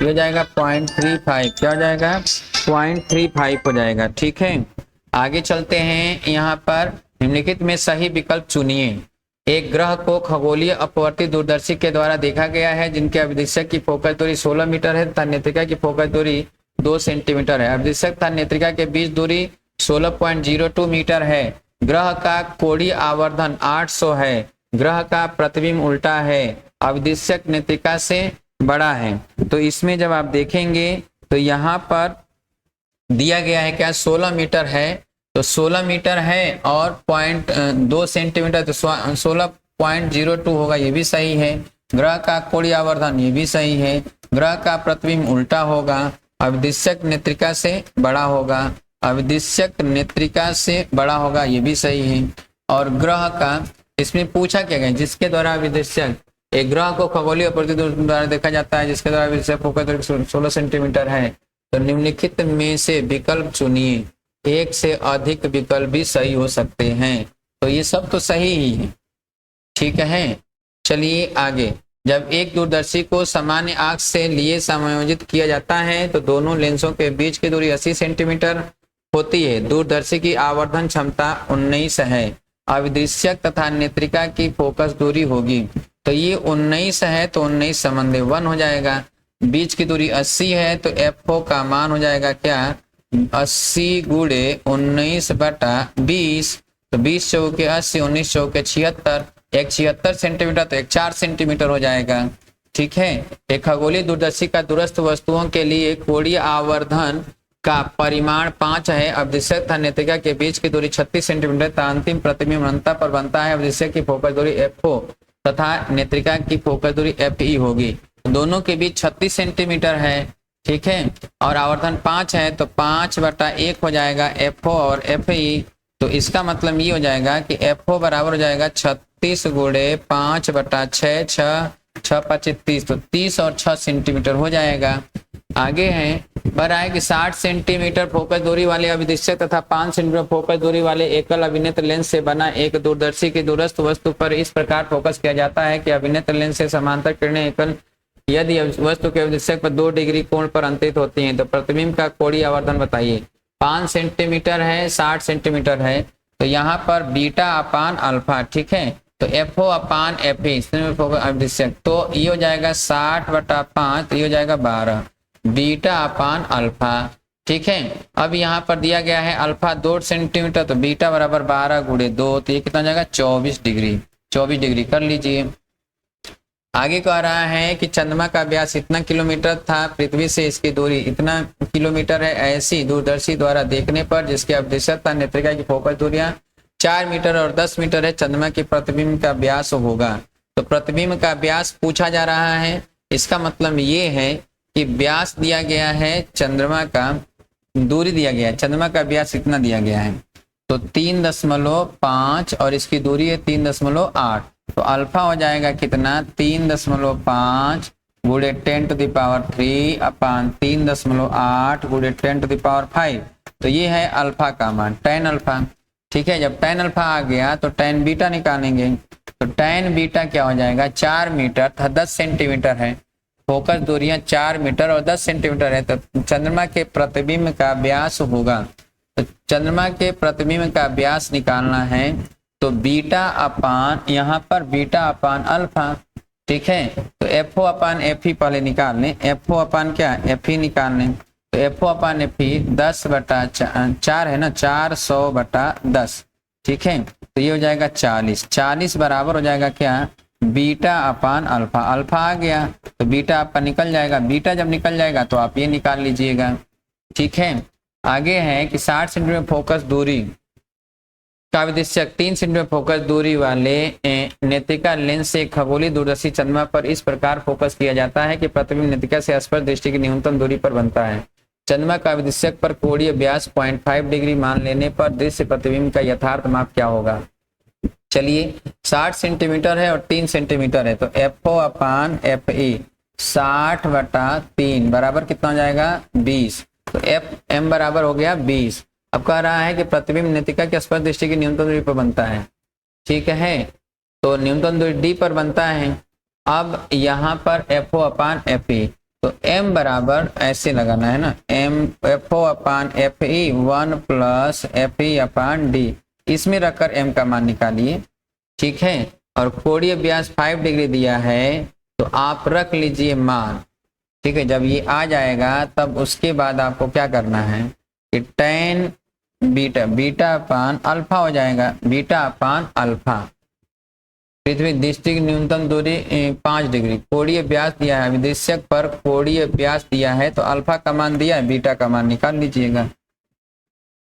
ये हो जाएगा 0.35, क्या हो जाएगा 0.35 हो जाएगा। ठीक है, आगे चलते हैं। यहाँ पर निम्नलिखित में सही विकल्प चुनिए। एक ग्रह को खगोलीय अपवर्तित दूरदर्शी के द्वारा देखा गया है जिनके अभिदृश्य की फोकस दूरी 16 मीटर है तथा नेत्रिका की फोकस दूरी 2 सेंटीमीटर है। अभिदृश्य तथा नेत्रिका के बीच दूरी 16.02 मीटर है। ग्रह का कोणीय आवर्धन 800 है। ग्रह का प्रतिबिंब उल्टा है। अभिदृश्य नेत्रिका से बड़ा है। तो इसमें जब आप देखेंगे तो यहाँ पर दिया गया है क्या 16 मीटर है, तो 16 मीटर है और 0.2 सेंटीमीटर, तो 16.02 होगा, ये भी सही है। ग्रह का कोणीय आवर्धन ये भी सही है। ग्रह का प्रतिबिंब उल्टा होगा, अभिदृश्यक नेत्रिका से बड़ा होगा, अभिदृश्यक नेत्रिका से बड़ा होगा, ये भी सही है। और ग्रह का इसमें पूछा क्या गया जिसके द्वारा अभिदृश्यक, एक ग्रह को खगोलीय अपवर्तित द्वारा देखा जाता है जिसके द्वारा अभिदृश्यक फोकस 16 सेंटीमीटर है, तो निम्नलिखित में से विकल्प चुनिए। एक से अधिक विकल्प भी सही हो सकते हैं, तो ये सब तो सही ही है। ठीक है, चलिए आगे। जब एक दूरदर्शी को सामान्य अक्ष से लिए समायोजित किया जाता है तो दोनों लेंसों के बीच की दूरी 80 सेंटीमीटर होती है। दूरदर्शी की आवर्धन क्षमता 19 है। अभिदृश्यक तथा नेत्रिका की फोकस दूरी होगी, तो ये 19 है तो 19 संबंधी 1 हो जाएगा। बीच की दूरी 80 है तो FO का मान हो जाएगा क्या 80 गुणे 19/20, तो 20 चौके 80, 19 चौके 76, एक 76 सेंटीमीटर तो एक 4 सेंटीमीटर हो जाएगा। ठीक है, एक खगोलीय दूरदर्शी का दूरस्थ वस्तुओं के लिए कोणीय आवर्धन का परिमाण 5 है। अभिदृश्यक तथा नेत्रिका के बीच की दूरी 36 सेंटीमीटर तथा अंतिम प्रतिबिंब अनंतता पर बनता है। अभिदृश्यक की फोकस दूरी FO तथा नेत्रिका की फोकस दूरी FE होगी। दोनों के बीच 36 सेंटीमीटर है। ठीक है, और आवर्धन 5 है तो 5/1 हो जाएगा FO और FE। तो इसका मतलब ये हो जाएगा कि FO बराबर हो जाएगा 36 गुणे 5/6, 6 5 30, तो 30 और 6 सेंटीमीटर हो जाएगा। आगे है बताया कि 60 सेंटीमीटर फोकस दूरी वाले अभिदृश्यक तथा 5 सेंटीमीटर फोकस दूरी वाले एकल अभिनेत्र लेंस से बना एक दूरदर्शी की दूरस्थ वस्तु पर इस प्रकार फोकस किया जाता है कि अभिनेत्र लेंस से समांतर किरणें एकल यदि वस्तु के अभिदृश्यक पर 2 डिग्री कोण पर अंतरित होती हैं तो प्रतिबिंब का कोणीय आवर्धन बताइए। 5 सेंटीमीटर है, 60 सेंटीमीटर है, तो यहाँ पर बीटा अपान अल्फा। ठीक है, तो FO अपान FE अभिदृश्यक, तो ये हो जाएगा 60/5, तो ये हो जाएगा 12 बीटा अपान अल्फा। ठीक है, अब यहाँ पर दिया गया है अल्फा 2 सेंटीमीटर, तो बीटा बराबर 12 गुणे 2, तो ये कितना हो जाएगा 24 डिग्री। 24 डिग्री कर लीजिए। आगे कह रहा है कि चंद्रमा का व्यास इतना किलोमीटर था, पृथ्वी से इसकी दूरी इतना किलोमीटर है। ऐसी दूरदर्शी द्वारा देखने पर जिसके अभिदृश्यक तथा नेत्रिका की फोकस दूरियां 4 मीटर और 10 मीटर है, चंद्रमा के प्रतिबिंब का व्यास होगा। तो प्रतिबिंब का व्यास पूछा जा रहा है, इसका मतलब ये है कि व्यास दिया गया है, चंद्रमा का दूरी दिया गया है, चंद्रमा का व्यास इतना दिया गया है, तो 3.5 और इसकी दूरी है 3.8, तो अल्फा हो जाएगा कितना 3.5 गुणे 10⁻³ अपान 3.8 गुणे 10⁵। तो ये है अल्फा का मान, tan अल्फा। ठीक है, जब tan अल्फा आ गया तो tan बीटा निकालेंगे, तो tan बीटा क्या हो जाएगा 4 मीटर तथा 10 सेंटीमीटर है। फोकस दूरियां 4 मीटर और 10 सेंटीमीटर है, तो चंद्रमा के प्रतिबिंब का व्यास होगा। तो चंद्रमा के प्रतिबिंब का व्यास निकालना है तो बीटा अपान, यहाँ पर बीटा अपान अल्फा। ठीक है, तो FO अपान FE पहले निकाल लें। FO अपान क्या FE निकाल लें, तो FO अपान FE 10/4 है ना, 400/10, ठीक है, तो ये हो जाएगा 40। 40 बराबर हो जाएगा क्या, बीटा अपान अल्फा। अल्फा आ गया तो बीटा आपका निकल जाएगा। बीटा जब निकल जाएगा तो आप ये निकाल लीजिएगा। ठीक है, आगे है कि 60 सेंटीमीटर फोकस दूरी का विदिशक 3 सेंटीमीटर फोकस दूरी वाले नेत्रिका लेंस से खगोलीय दूरदर्शी चंद्रमा पर इस प्रकार फोकस किया जाता है कि प्रतिबिंब नेत्रिका से स्पर्श दृष्टि की न्यूनतम दूरी पर बनता है। चंद्रमा का विदिशक पर कोणीय व्यास 0.5 डिग्री मान लेने पर दृश्य प्रतिबिंब का यथार्थ माप क्या होगा। चलिए 60 सेंटीमीटर है और 3 सेंटीमीटर है, तो FO अपान FE 60/3 बराबर कितना हो जाएगा 20। तो FM बराबर हो गया 20। अब कह रहा है कि प्रतिबिंब नेत्रिका की स्पर्श दृष्टि की न्यूनतम दूरी पर बनता है। ठीक है, तो न्यूनतम दूरी D पर बनता है। अब यहाँ पर FO अपान FE, तो M बराबर ऐसे लगाना है ना, FO अपान FE 1 प्लस FE अपान D, इसमें रखकर M का मान निकालिए। ठीक है, और कोणीय व्यास 5 डिग्री दिया है तो आप रख लीजिए मान। ठीक है, जब ये आ जाएगा तब उसके बाद आपको क्या करना है कि tan बीटा, बीटा अपान अल्फा हो जाएगा, बीटा अपान अल्फा। पृथ्वी दृष्टि की न्यूनतम दूरी 5 डिग्री, कोणीय व्यास दिया है, विदिशक पर कोणीय व्यास दिया है तो अल्फा का मान दिया है, बीटा का मान निकाल लीजिएगा।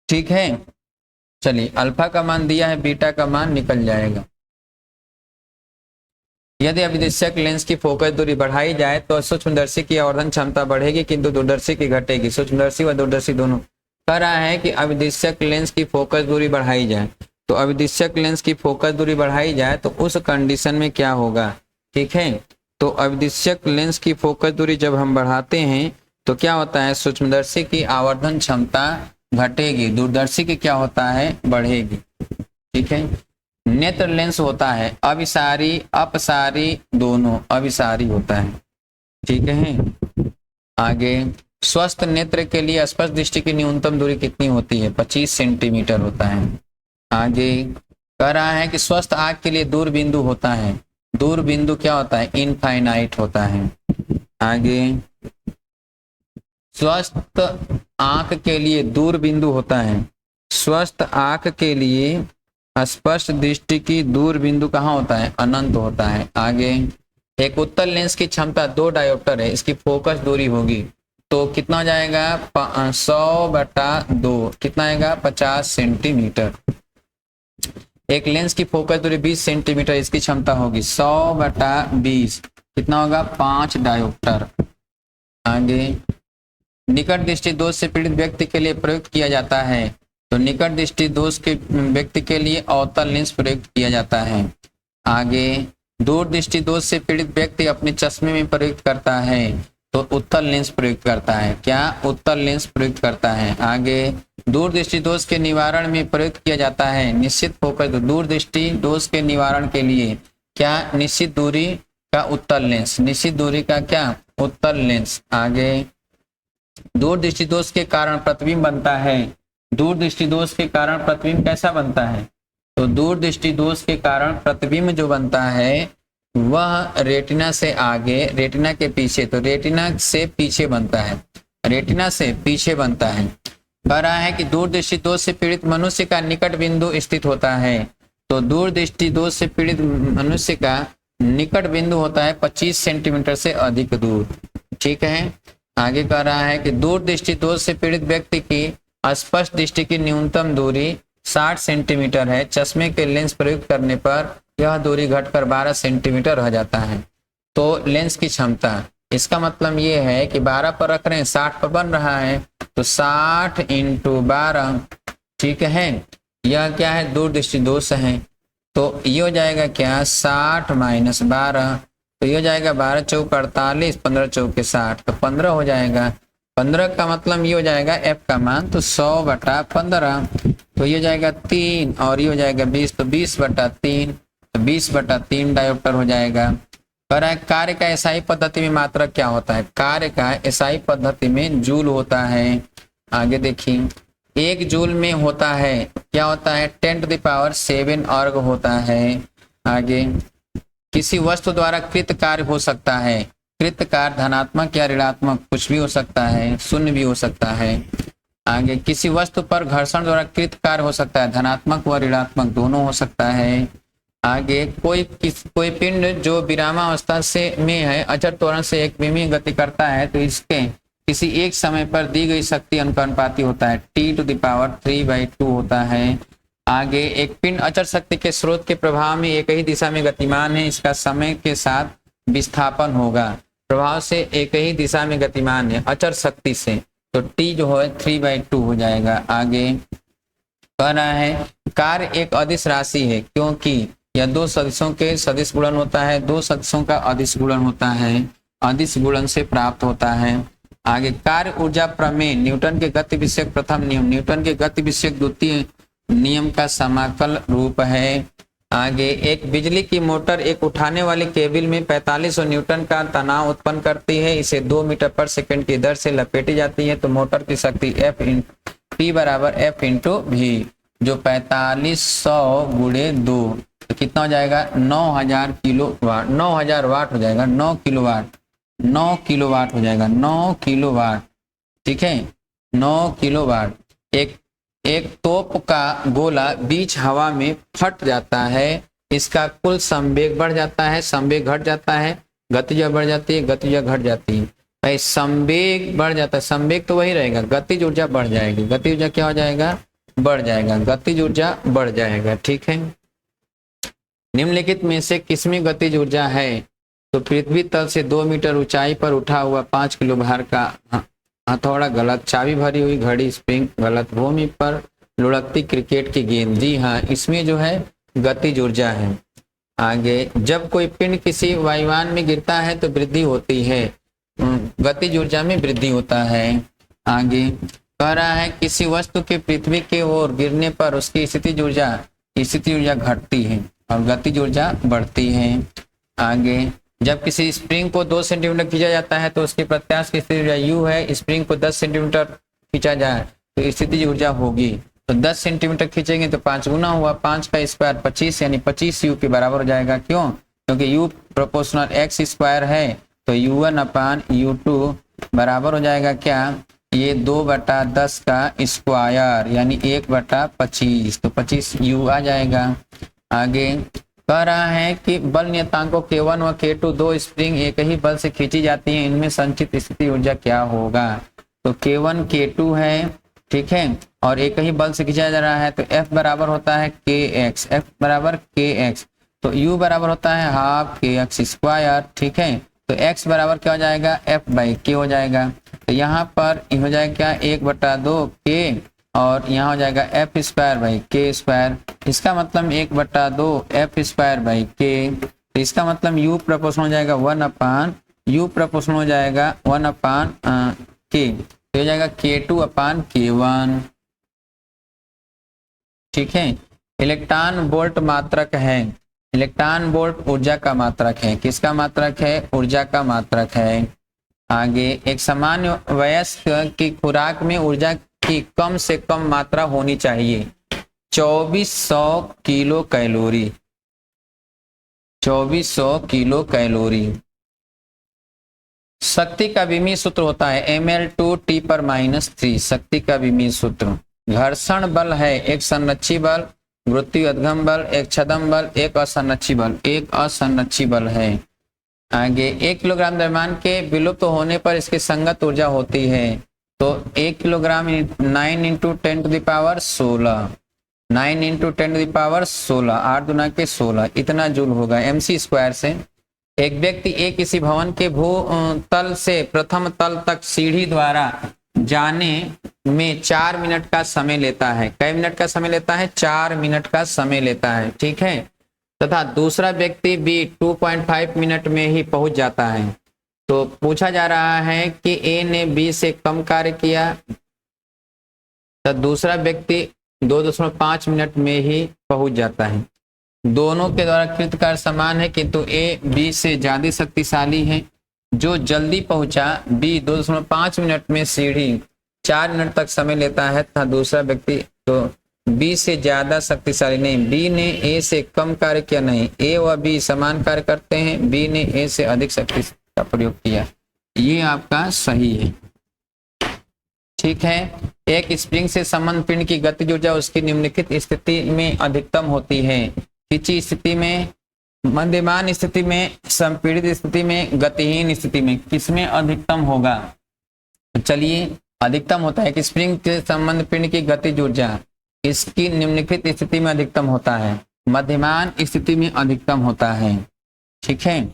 ठीक है, चलिए अल्फा का मान दिया है, बीटा का मान निकल जाएगा। यदि अविदिशक लेंस की फोकस दूरी बढ़ाई जाए तो सूक्ष्मदर्शी की आवर्धन क्षमता बढ़ेगी किंतु दूरदर्शी की घटेगी। सूक्ष्मदर्शी व दूरदर्शी दोनों। कह रहा है कि अविदिशक लेंस की फोकस दूरी बढ़ाई जाए, तो अविदिशक लेंस की फोकस दूरी बढ़ाई जाए तो उस कंडीशन में क्या होगा। ठीक है, तो अविदिशक लेंस की फोकस दूरी जब हम बढ़ाते हैं तो क्या होता है, सूक्ष्मदर्शी की आवर्धन क्षमता घटेगी, दूरदर्शी की क्या होता है, बढ़ेगी। ठीक है, नेत्र लेंस होता है अभिसारी अपसारी दोनों, अभिसारी होता है। ठीक है, आगे स्वस्थ नेत्र के लिए स्पर्श दृष्टि की न्यूनतम दूरी कितनी होती है, 25 सेंटीमीटर होता है। आगे कह रहा है कि स्वस्थ आंख के लिए दूर बिंदु होता है, दूर बिंदु क्या होता है, इनफाइनाइट होता है। आगे स्वस्थ आंख के लिए दूर बिंदु होता है, स्वस्थ आंख के लिए स्पर्श दृष्टि की दूर बिंदु कहाँ होता है, अनंत होता है। आगे एक उत्तल लेंस की क्षमता 2 डायोप्टर है, इसकी फोकस दूरी होगी तो कितना हो जाएगा 100/2, कितना आएगा 50 सेंटीमीटर। एक लेंस की फोकस दूरी 20 सेंटीमीटर, इसकी क्षमता होगी 100/20, कितना होगा 5 डायोप्टर। आगे निकट दृष्टि दोष से पीड़ित व्यक्ति के लिए प्रयुक्त किया जाता है, तो निकट दृष्टि दोष के व्यक्ति के लिए अवतल लेंस प्रयुक्त किया जाता है। आगे दूर दृष्टि दोष से पीड़ित व्यक्ति अपने चश्मे में प्रयुक्त करता है तो उत्तल लेंस प्रयुक्त करता है, क्या उत्तल लेंस प्रयुक्त करता है। आगे दूर दृष्टि दोष के निवारण में प्रयुक्त किया जाता है निश्चित फोकस, दूर दृष्टि दोष के निवारण के लिए क्या, निश्चित दूरी का उत्तल लेंस, निश्चित दूरी का क्या, उत्तल लेंस। आगे दूर दृष्टि दोष के कारण प्रतिबिंब बनता है, दूर दृष्टि दोष के कारण प्रतिबिंब कैसा बनता है, तो दूर दृष्टि दोष के कारण प्रतिबिंब जो बनता है वह रेटिना से आगे, रेटिना के पीछे, तो रेटिना से पीछे बनता है, रेटिना से पीछे बनता है। कह रहा है कि दूर दृष्टि दोष से पीड़ित मनुष्य का निकट बिंदु स्थित होता है, तो दूर दृष्टि दोष से पीड़ित मनुष्य का निकट बिंदु होता है 25 सेंटीमीटर से अधिक दूर। ठीक है, आगे कह रहा है कि दूर दृष्टि दोष से पीड़ित व्यक्ति की स्पष्ट दृष्टि की न्यूनतम दूरी 60 सेंटीमीटर है, चश्मे के लेंस प्रयुक्त करने पर यह दूरी घटकर 12 सेंटीमीटर रह जाता है। तो लेंस की क्षमता, इसका मतलब ये है कि 12 पर रख रहे हैं, 60 पर बन रहा है, तो 60 × 12, ठीक है, यह क्या है, दूर दृष्टि दोष है, तो ये हो जाएगा क्या 60 - 12, तो ये हो जाएगा 12 चौक 48, 15 चौक 60, तो 15 हो जाएगा। 15 का मतलब ये हो जाएगा F का मान, तो 100/15, तो ये हो जाएगा 3 और ये हो जाएगा 20, तो 20/3, तो 20/3 डायोप्टर हो जाएगा। कह रहा है कार्य का एसआई पद्धति में मात्रक क्या होता है, कार्य का एसआई पद्धति में जूल होता है। आगे देखिए 1 जूल में होता है, क्या होता है, 10⁷ अर्ग होता है। आगे किसी वस्तु द्वारा कृत कार्य हो सकता है, कृत कार्य धनात्मक या ऋणात्मक कुछ भी हो सकता है, शून्य भी हो सकता है। आगे किसी वस्तु पर घर्षण द्वारा कृत कार्य हो सकता है, धनात्मक व ऋणात्मक दोनों हो सकता है। आगे कोई पिंड जो विरामावस्था से में है अचर त्वरण से एक विमीय गति करता है तो इसके किसी एक समय पर दी गई शक्ति अनुपाती होता है, T⁴ होता है। आगे एक पिंड अचर शक्ति के स्रोत के प्रभाव में एक ही दिशा में गतिमान है, इसका समय के साथ विस्थापन होगा, प्रभाव से एक ही दिशा में गतिमान है अचर शक्ति से, तो T जो है 3/2 हो जाएगा। आगे कह रहा है कार्य एक अदिश राशि है क्योंकि यह दो सदिशों के सदिश गुणन होता है, दो सदिशों का अदिश गुणन होता है, अदिश गुणन से प्राप्त होता है। आगे कार्य ऊर्जा प्रमेय न्यूटन के गति विषयक प्रथम नियम, न्यूटन के गति विषयक द्वितीय नियम का समाकल रूप है। आगे एक बिजली की मोटर एक उठाने वाली केबल में 4500 न्यूटन का तनाव उत्पन्न करती है, इसे 2 मीटर पर सेकंड की दर से लपेटी जाती है, तो मोटर की शक्ति P बराबर F इंटू V, जो 4500 गुणे 2 तो कितना हो जाएगा 9000 किलो वाट, 9000 वाट हो जाएगा, 9 किलोवाट, 9 किलोवाट हो जाएगा, 9 किलोवाट, ठीक है 9 किलोवाट। एक तोप का गोला बीच हवा में फट जाता है, इसका कुल संवेग बढ़ जाता है, संवेग घट जाता है, गतिज बढ़ जाती है, गतिज घट जाती है। भाई संवेग बढ़ जाता है, संवेग तो वही रहेगा, गतिज ऊर्जा बढ़ जाएगी, गतिज ऊर्जा क्या हो जाएगा बढ़ जाएगा, गतिज ऊर्जा बढ़ जाएगा, ठीक है। निम्नलिखित में से किसमें गतिज ऊर्जा है, तो पृथ्वी तल से 2 मीटर ऊंचाई पर उठा हुआ 5 किलो भार का हथौड़ा गलत, चाबी भरी हुई घड़ी स्प्रिंग गलत, भूमि पर लुढ़कती क्रिकेट की गेंद, जी हाँ इसमें जो है गतिज ऊर्जा है। आगे जब कोई पिंड किसी वायुयान में गिरता है तो वृद्धि होती है, गतिज ऊर्जा में वृद्धि होता है। आगे कह रहा है किसी वस्तु के पृथ्वी के ओर गिरने पर उसकी स्थितिज ऊर्जा घटती है और गतिज ऊर्जा बढ़ती है। आगे जब किसी स्प्रिंग को 2 सेंटीमीटर खींचा जाता है तो उसकी प्रत्यास्थ की स्थितिज ऊर्जा U है, स्प्रिंग को 10 सेंटीमीटर खींचा जाए तो स्थितिज ऊर्जा होगी, तो 10 सेंटीमीटर खींचेंगे तो 5 गुना हुआ, 5 का स्क्वायर 25 यानी 25 U के बराबर हो जाएगा। क्यों? क्योंकि U प्रोपोर्शनल x स्क्वायर है, तो U1/U2 बराबर हो जाएगा क्या, ये 2/10 का स्क्वायर यानी 1/25, तो 25 U आ जाएगा। आगे कह रहा है कि बल नियतांकों K1 व K2 दो स्प्रिंग एक ही बल से खींची जाती हैं, इनमें संचित स्थिति ऊर्जा क्या होगा, तो K1 K2 है, ठीक है, और एक ही बल से खींचा जा रहा है, तो F बराबर होता है KX, F बराबर KX, तो U बराबर होता है हाफ KX स्क्वायर, ठीक है, तो X बराबर क्या हो जाएगा F/K हो जाएगा, तो यहाँ पर हो जाएगा क्या 1/2 K और यहाँ हो जाएगा F²/K², इसका मतलब 1/2 F²/K, तो इसका मतलब U प्रोपोर्शनल हो जाएगा 1/U प्रोपोर्शनल हो जाएगा 1/K, तो हो जाएगा K2/K1, ठीक है। इलेक्ट्रॉन वोल्ट मात्रक है, इलेक्ट्रॉन वोल्ट ऊर्जा का मात्रक है, किसका मात्रक है, ऊर्जा का मात्रक है। आगे एक सामान्य वयस्क की खुराक में ऊर्जा की कम से कम मात्रा होनी चाहिए 2400 किलो कैलोरी, 2400 किलो कैलोरी। शक्ति का विमीय सूत्र होता है mL2T⁻3, शक्ति का विमीय सूत्र। घर्षण बल है एक संरक्षी बल, गुरुत्वाकर्षण बल, एक छदम बल, एक असंरक्षी बल, एक असंरक्षी बल है। आगे 1 किलोग्राम द्रव्यमान के विलुप्त होने पर इसकी संगत ऊर्जा होती है, तो 1 किलोग्राम 9 × 10⁻16, 9 × 10⁻16, 8 दूना के 16, इतना जूल होगा mc² से। एक व्यक्ति किसी भवन के भूतल से प्रथम तल तक सीढ़ी द्वारा जाने में 4 मिनट का समय लेता है, कई मिनट का समय लेता है 4 मिनट का समय लेता है, ठीक है, तथा दूसरा व्यक्ति भी 2.5 मिनट में ही पहुंच जाता है। तो पूछा जा रहा है कि A ने B से कम कार्य किया, तो दूसरा व्यक्ति 2.5 मिनट में ही पहुंच जाता है। दोनों के द्वारा कृत कार्य समान है किंतु A B से ज्यादा शक्तिशाली है, जो जल्दी पहुंचा B 2.5 मिनट में सीढ़ी 4 मिनट तक समय लेता है, तथा दूसरा व्यक्ति तो B से ज्यादा शक्तिशाली नहीं, B ने A से कम कार्य किया नहीं, A व B समान कार्य करते हैं, B ने A से अधिक शक्ति का प्रयोग किया, ये आपका सही है, ठीक है। एक स्प्रिंग से संबंध पिंड की गतिज ऊर्जा उसकी निम्नलिखित स्थिति में अधिकतम होती है। खींची स्थिति में, मध्यमान स्थिति में, संपीड़ित स्थिति में, गतिहीन स्थिति में, किसमें अधिकतम होगा? तो चलिए, अधिकतम होता है कि स्प्रिंग के संबंध पिंड की गतिज ऊर्जा इसकी निम्नलिखित स्थिति में अधिकतम होता है, मध्यमान स्थिति में अधिकतम होता है। ठीक है,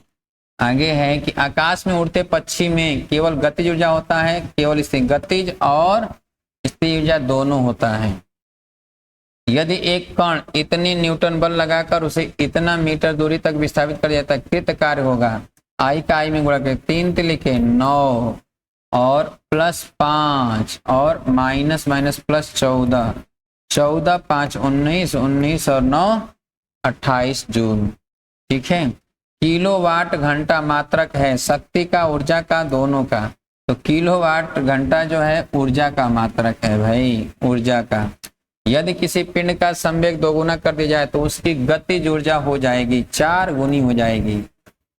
आगे है कि आकाश में उड़ते पक्षी में केवल गतिज ऊर्जा होता है, केवल इससे गतिज और स्थिर ऊर्जा दोनों होता है। यदि एक कण इतनी न्यूटन बल लगाकर उसे इतना मीटर दूरी तक विस्थापित कर जाता है, कृत कार्य होगा। आई का आई में गुणा कर 3 लिखे 9 और +5 और माइनस +14, 14 5 19, 19 और 9 28 जूल। ठीक है, किलोवाट घंटा मात्रक है शक्ति का, ऊर्जा का, दोनों का। तो किलोवाट घंटा जो है ऊर्जा का मात्रक है भाई, ऊर्जा का। यदि किसी पिंड का संवेग दोगुना कर दिया जाए तो उसकी गतिज ऊर्जा हो जाएगी 4 गुनी हो जाएगी।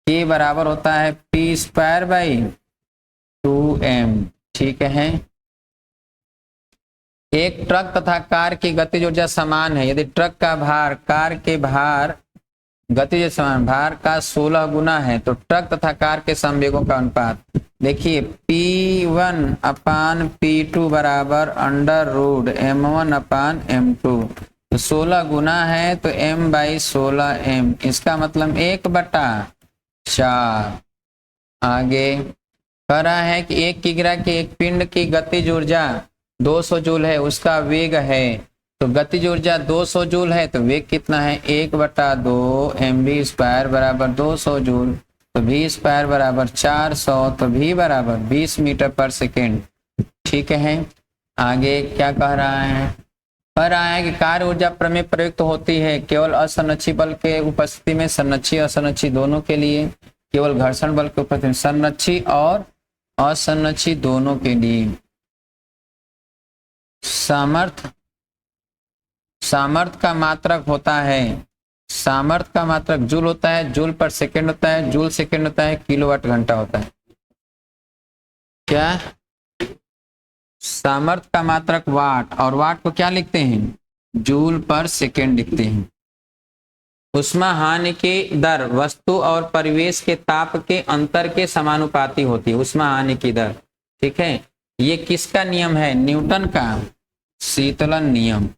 के बराबर होता है p²/2m। ठीक है, एक ट्रक तथा कार की गतिज ऊर्जा समान है। यदि ट्रक का भार कार के भार गतिज समान भार का 16 गुना है तो ट्रक तथा कार के संवेगों का अनुपात देखिए, P1/P2 बराबर √m1/m2। तो 16 गुना है तो m/16m, इसका मतलब 1/4। आगे कह रहा है कि एक किग्रा के एक पिंड की गतिज ऊर्जा 200 जूल है, उसका वेग है। तो गतिज ऊर्जा 200 जूल है तो वेग कितना है? 1/2 mv² बराबर 200 जूल, तो v² बराबर 400, तो v बराबर 20 मीटर पर सेकेंड। ठीक है, आगे क्या कह रहा है? कह रहा है कि कार्य ऊर्जा प्रमेय प्रयुक्त होती है केवल असंरक्षी बल के उपस्थिति में, संरक्षी असंरक्षी दोनों के लिए, केवल घर्षण बल के उपस्थिति में, संरक्षी और असंरक्षी दोनों के लिए। सामर्थ्य का मात्रक होता है, सामर्थ्य का मात्रक जूल होता है, जूल पर सेकंड होता है, जूल सेकंड होता है, किलोवाट घंटा होता है। क्या? सामर्थ्य का मात्रक वाट, और वाट को क्या लिखते हैं? जूल पर सेकंड लिखते हैं। उष्मा हानि की दर वस्तु और परिवेश के ताप के अंतर के समानुपाती होती है, उष्मा हानि की दर। ठीक है, ये किसका नियम है? न्यूटन का शीतलन नियम।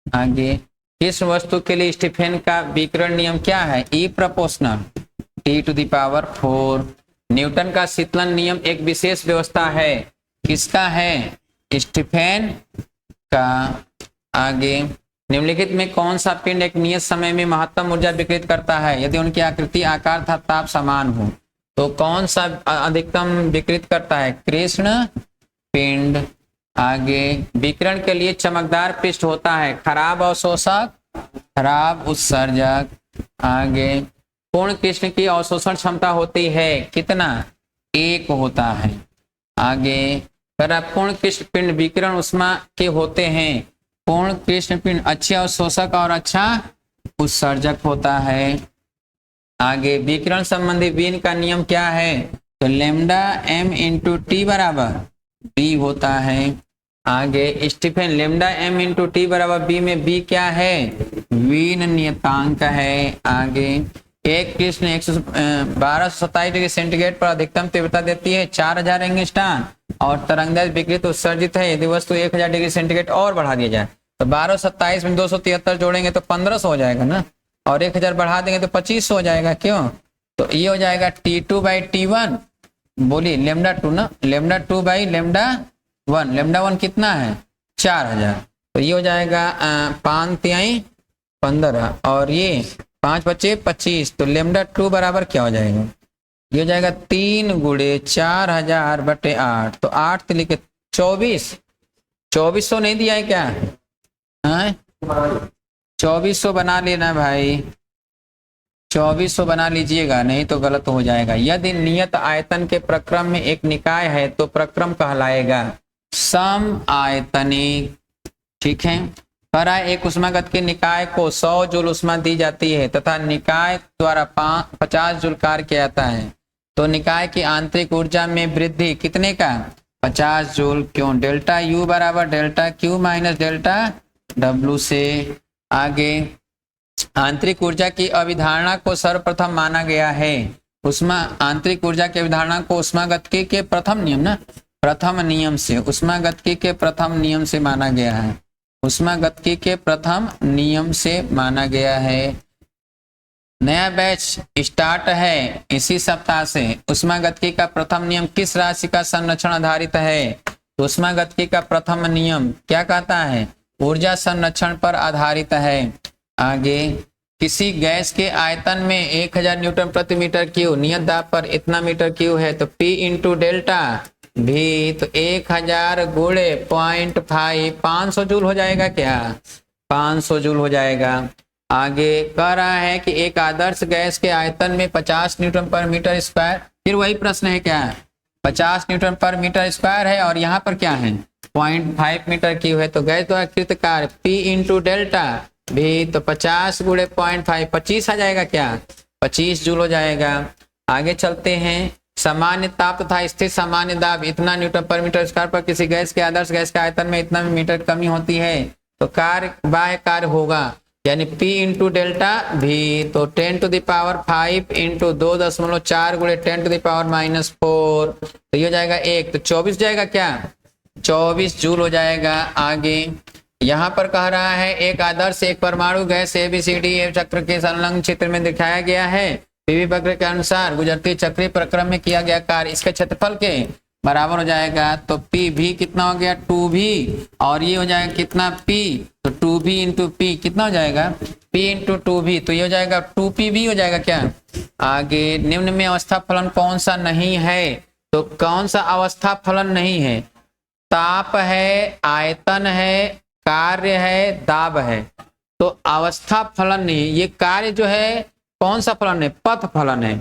आगे, किस वस्तु के लिए स्टीफेन का विकिरण नियम क्या है? E∝ T⁴। न्यूटन का शीतलन नियम एक विशेष व्यवस्था है, किसका है? स्टीफेन का। आगे, निम्नलिखित में कौन सा पिंड एक नियत समय में महत्तम ऊर्जा विकृत करता है यदि उनकी आकृति, आकार तथा ताप समान हो? तो कौन सा अधिकतम विकृत करता है? कृष्ण पिंड। आगे, विकिरण के लिए चमकदार पृष्ठ होता है, खराब अवशोषक, खराब उत्सर्जक। आगे, पूर्ण कृष्ण की अवशोषण क्षमता होती है कितना? 1 होता है। आगे, पूर्ण कृष्ण पिंड विकिरण उष्मा के होते हैं, पूर्ण कृष्ण पिंड अच्छे अवशोषक और अच्छा उत्सर्जक होता है। आगे, विकिरण संबंधी वीन का नियम क्या है? तो λm/t बराबर b होता है। आगे, स्टीफेन λm/t बराबर b में b क्या है? वीन नियतांक है। आगे, एक कृष्ण 1227 डिग्री सेंटीग्रेड पर अधिकतम तीव्रता देती है 4000 एंगस्ट्रॉम और तरंगदैर्घ्य विकृत उत्सर्जित है यदि वस्तु 1000 डिग्री सेंटीग्रेड और बढ़ा दिया जाए। तो 1227 में 273 जोड़ेंगे तो 1500 हो जाएगा ना, और 1000 बढ़ा देंगे तो 2500 हो जाएगा। क्यों? तो ये हो जाएगा T2/T1। बोलिए λ2 ना, λ2/λ1। λ1 कितना है? 4000। तो ये हो जाएगा 5 तिहाई 15 और ये 5 बचे 25। तो λ2 बराबर क्या हो जाएगा? ये हो जाएगा 3 × 4000/8। तो 8 लिखे 24। 2400 नहीं दिया है क्या? 2400 बना लेना भाई, 2400 बना लीजिएगा, नहीं तो गलत हो जाएगा। यदि नियत आयतन के प्रक्रम में एक निकाय है तो प्रक्रम कहलाएगा सम आयतनिक। ठीक है, करा एक उष्मागत के निकाय को 100 जूल उष्मा दी जाती है तथा निकाय द्वारा 50 जूल कार्य किया जाता है, तो निकाय की आंतरिक ऊर्जा में वृद्धि कितने का? 50 जूल। क्यों? डेल्टा यू बराबर delta Q minus delta W से। आगे आंतरिक ऊर्जा की अवधारणा को सर्वप्रथम माना गया है आंतरिक ऊर्जा की अवधारणा को ऊष्मागतिकी के प्रथम नियम से ऊष्मागतिकी के प्रथम नियम से माना गया है। ऊष्मागतिकी के प्रथम नियम से माना गया है। नया बैच स्टार्ट है इसी सप्ताह से। ऊष्मागतिकी का प्रथम नियम किस राशि का संरक्षण आधारित है? ऊष्मागतिकी का प्रथम नियम क्या कहता है? ऊर्जा संरक्षण पर आधारित है। आगे किसी गैस के आयतन में 1000 न्यूटन प्रति मीटर क्यू नियत दाब पर इतना मीटर क्यू है तो P इंटू डेल्टा भी तो 1000 गुणे 0.5 500 जूल हो जाएगा क्या? 500 जूल हो जाएगा। आगे कह रहा है कि एक आदर्श गैस के आयतन में 50 न्यूटन पर मीटर स्क्वायर, फिर वही प्रश्न है क्या? 50 न्यूटन पर मीटर स्क्वायर है और यहाँ पर क्या है? 0.5 मीटर क्यू है तो गैस द्वारा कृत कार्य P इंटू डेल्टा भी तो 50 गुणे 0.5 25 आ जाएगा क्या? 25 जूल हो जाएगा। आगे चलते हैं। सामान्य ताप तथा स्थिर सामान्य दाब इतना न्यूटन पर मीटर स्क्वायर पर किसी गैस के आदर्श गैस के आयतन में इतना मीटर कमी होती है तो कार्य बाह्य कार्य होगा यानी P इंटू डेल्टा भी तो 10⁵ इंटू 2.4 गुणे 10⁻⁻⁴ तो ये हो जाएगा 1 तो 24 जाएगा क्या? 24 जूल हो जाएगा। आगे यहाँ पर कह रहा है एक आदर्श एक परमाणु गैस ABCD चक्र के संलग्न क्षेत्र में दिखाया गया है। पीवी वक्र के अनुसार गुजरती चक्रीय प्रक्रम में किया गया कार्य इसके क्षेत्रफल के बराबर हो जाएगा। तो P भी कितना हो गया? 2V और ये हो जाएगा कितना P तो 2V इंटू P कितना हो जाएगा? P इंटू 2V तो ये हो जाएगा 2PV हो जाएगा क्या? आगे निम्न में अवस्था फलन कौन सा नहीं है? तो कौन सा अवस्था फलन नहीं है? ताप है, आयतन है, कार्य है, दाब है। तो अवस्था फलन नहीं। ये कार्य जो है कौन सा फलन है? पथ फलन है।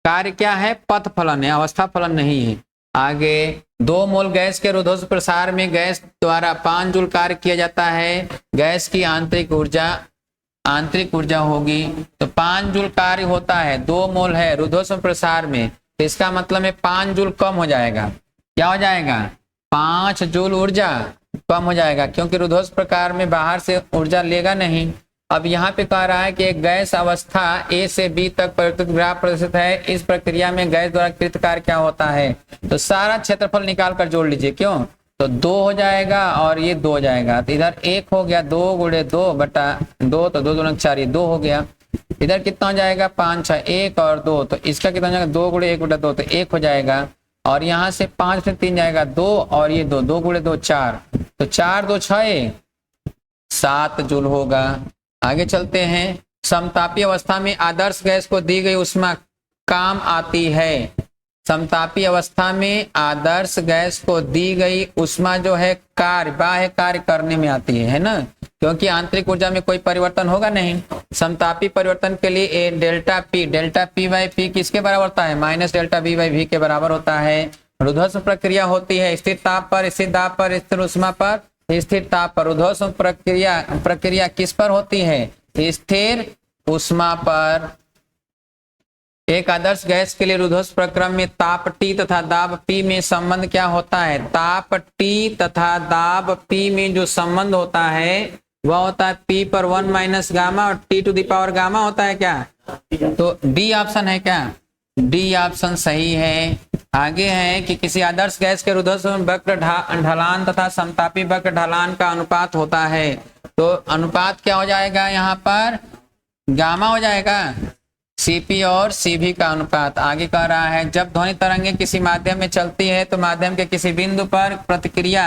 कार्य क्या है? पथ फलन है, अवस्था फलन नहीं है। आगे 2 मोल गैस के रुद्धोष्म प्रसार में गैस द्वारा 5 जूल कार्य किया जाता है। गैस की आंतरिक ऊर्जा होगी तो 5 जूल कार्य होता है। 2 मोल है रुद्धोष्म प्रसार में तो इसका मतलब है 5 जूल कम हो जाएगा। क्या हो जाएगा? 5 जूल ऊर्जा कम हो जाएगा क्योंकि रुद्धोष्म प्रकार में बाहर से ऊर्जा लेगा नहीं। अब यहाँ पे कह रहा है कि एक गैस अवस्था A से B तक परिवर्तित ग्राफ प्रदर्शित है। इस प्रक्रिया में गैस द्वारा कृत कार्य क्या होता है? तो सारा क्षेत्रफल निकाल कर जोड़ लीजिए। क्यों? तो 2 हो जाएगा और ये 2 हो जाएगा तो इधर 1 हो गया 2 गुणे 2 बटा 2 तो 2 दूनी 4 ये 2 हो गया। इधर कितना हो जाएगा? 5 6 1 और 2 तो इसका कितना हो जाएगा? 2 गुणे 1 बटा 2 तो 1 हो जाएगा और यहाँ से 5 से 3 जाएगा 2 और ये 2 गुणे 2 4 तो 4 2 6 7 जूल होगा। आगे चलते हैं। समतापी अवस्था में आदर्श गैस को दी गई ऊष्मा काम आती है। समतापी अवस्था में आदर्श गैस को दी गई ऊष्मा जो है बाह्य कार्य करने में आती है ना, क्योंकि आंतरिक ऊर्जा में कोई परिवर्तन होगा नहीं। समतापी परिवर्तन के लिए डेल्टा पी बाई पी किसके बराबर होता है? Minus delta V by V के बराबर होता है। रुद्धोष्म प्रक्रिया होती है स्थिर ताप पर, स्थिर दाब पर, स्थिर ऊष्मा पर, स्थिर ताप पर। रुद्धोष्म प्रक्रिया किस पर होती है? स्थिर ऊष्मा पर। एक आदर्श गैस के लिए रुद्धोष्म प्रक्रम में ताप T तथा दाब P में संबंध क्या होता है? ताप T तथा दाब P में जो संबंध होता है वह होता है P पर 1 माइनस गामा और T to the power gamma होता है क्या? तो D ऑप्शन है क्या? D ऑप्शन सही है। आगे है कि किसी आदर्श गैस के रुद्धोष्म वक्र ढलान तथा समतापी वक्र ढलान का अनुपात होता है। तो अनुपात क्या हो जाएगा? यहाँ पर गामा हो जाएगा, Cp और Cv का अनुपात। आगे कह रहा है जब ध्वनि तरंगे किसी माध्यम में चलती है तो माध्यम के किसी बिंदु पर प्रतिक्रिया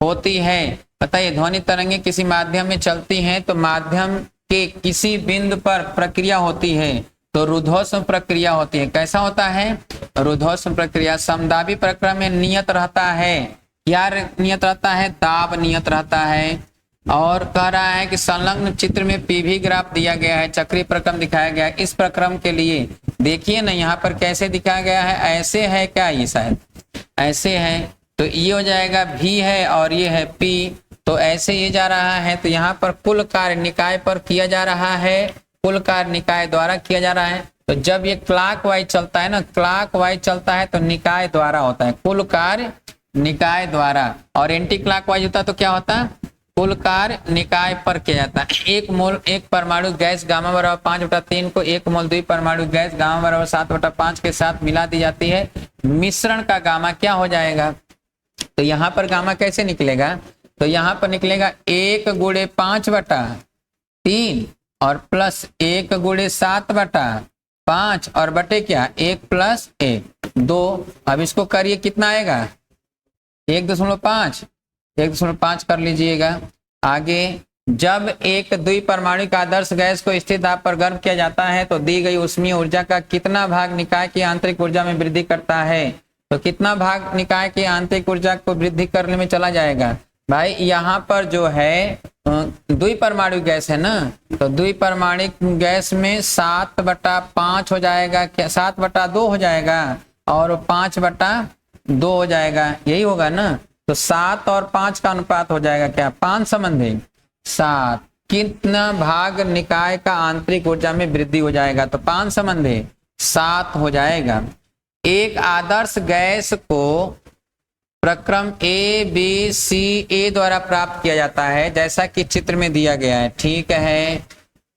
होती है। बताइए, ध्वनि तरंगे किसी माध्यम में चलती हैं तो माध्यम के किसी बिंदु पर प्रक्रिया होती है तो रुद्धोष्म प्रक्रिया होती है। कैसा होता है? रुद्धोष्म प्रक्रिया। समदाबी प्रक्रम में नियत रहता है। क्या नियत रहता है? दाब नियत रहता है। और कह रहा है कि संलग्न चित्र में पीवी ग्राफ दिया गया है, चक्रीय प्रक्रम दिखाया गया है। इस प्रक्रम के लिए देखिए ना यहाँ पर कैसे दिखाया गया है, ऐसे है क्या? ये शायद ऐसे है तो ये हो जाएगा V है और ये है P, तो ऐसे ये जा रहा है तो यहाँ पर कुल कार्य निकाय पर किया जा रहा है, कुल कार्य निकाय द्वारा किया जा रहा है। तो जब ये क्लॉकवाइज चलता है ना, क्लॉकवाइज चलता है तो निकाय द्वारा होता है, कुल कार्य निकाय द्वारा, और एंटी क्लॉकवाइज होता तो क्या होता, कुल कार्य निकाय पर किया जाता है। एक मोल एक परमाणु गैस गामा बराबर 5/3 को एक मोल द्वि परमाणु गैस गामा बराबर 7/5 के साथ मिला दी जाती है। मिश्रण का गामा क्या हो जाएगा, तो यहाँ पर गामा कैसे निकलेगा, तो यहाँ पर निकलेगा 1 × 5/3 और प्लस 1 × 7/5 और बटे क्या 1 + 1 2। अब इसको करिए कितना आएगा 1.5 1.5 कर लीजिएगा। आगे जब एक द्विपरमाणुक आदर्श गैस को स्थिर दाब पर गर्म किया जाता है तो दी गई ऊष्मीय ऊर्जा का कितना भाग निकाय की आंतरिक ऊर्जा में वृद्धि करता है, तो कितना भाग निकाय की आंतरिक ऊर्जा को वृद्धि करने में चला जाएगा। भाई यहाँ पर जो है द्विपरमाणु गैस है ना, तो द्विपरमाणुक गैस में 7/5 हो जाएगा, क्या 7/2 हो जाएगा और 5/2 हो जाएगा, यही होगा ना। तो 7 और 5 का अनुपात हो जाएगा क्या 5 संबंधी 7। कितना भाग निकाय का आंतरिक ऊर्जा में वृद्धि हो जाएगा, तो 5 संबंधी 7 हो जाएगा। एक आदर्श गैस को प्रक्रम ABCA द्वारा प्राप्त किया जाता है जैसा कि चित्र में दिया गया है, ठीक है।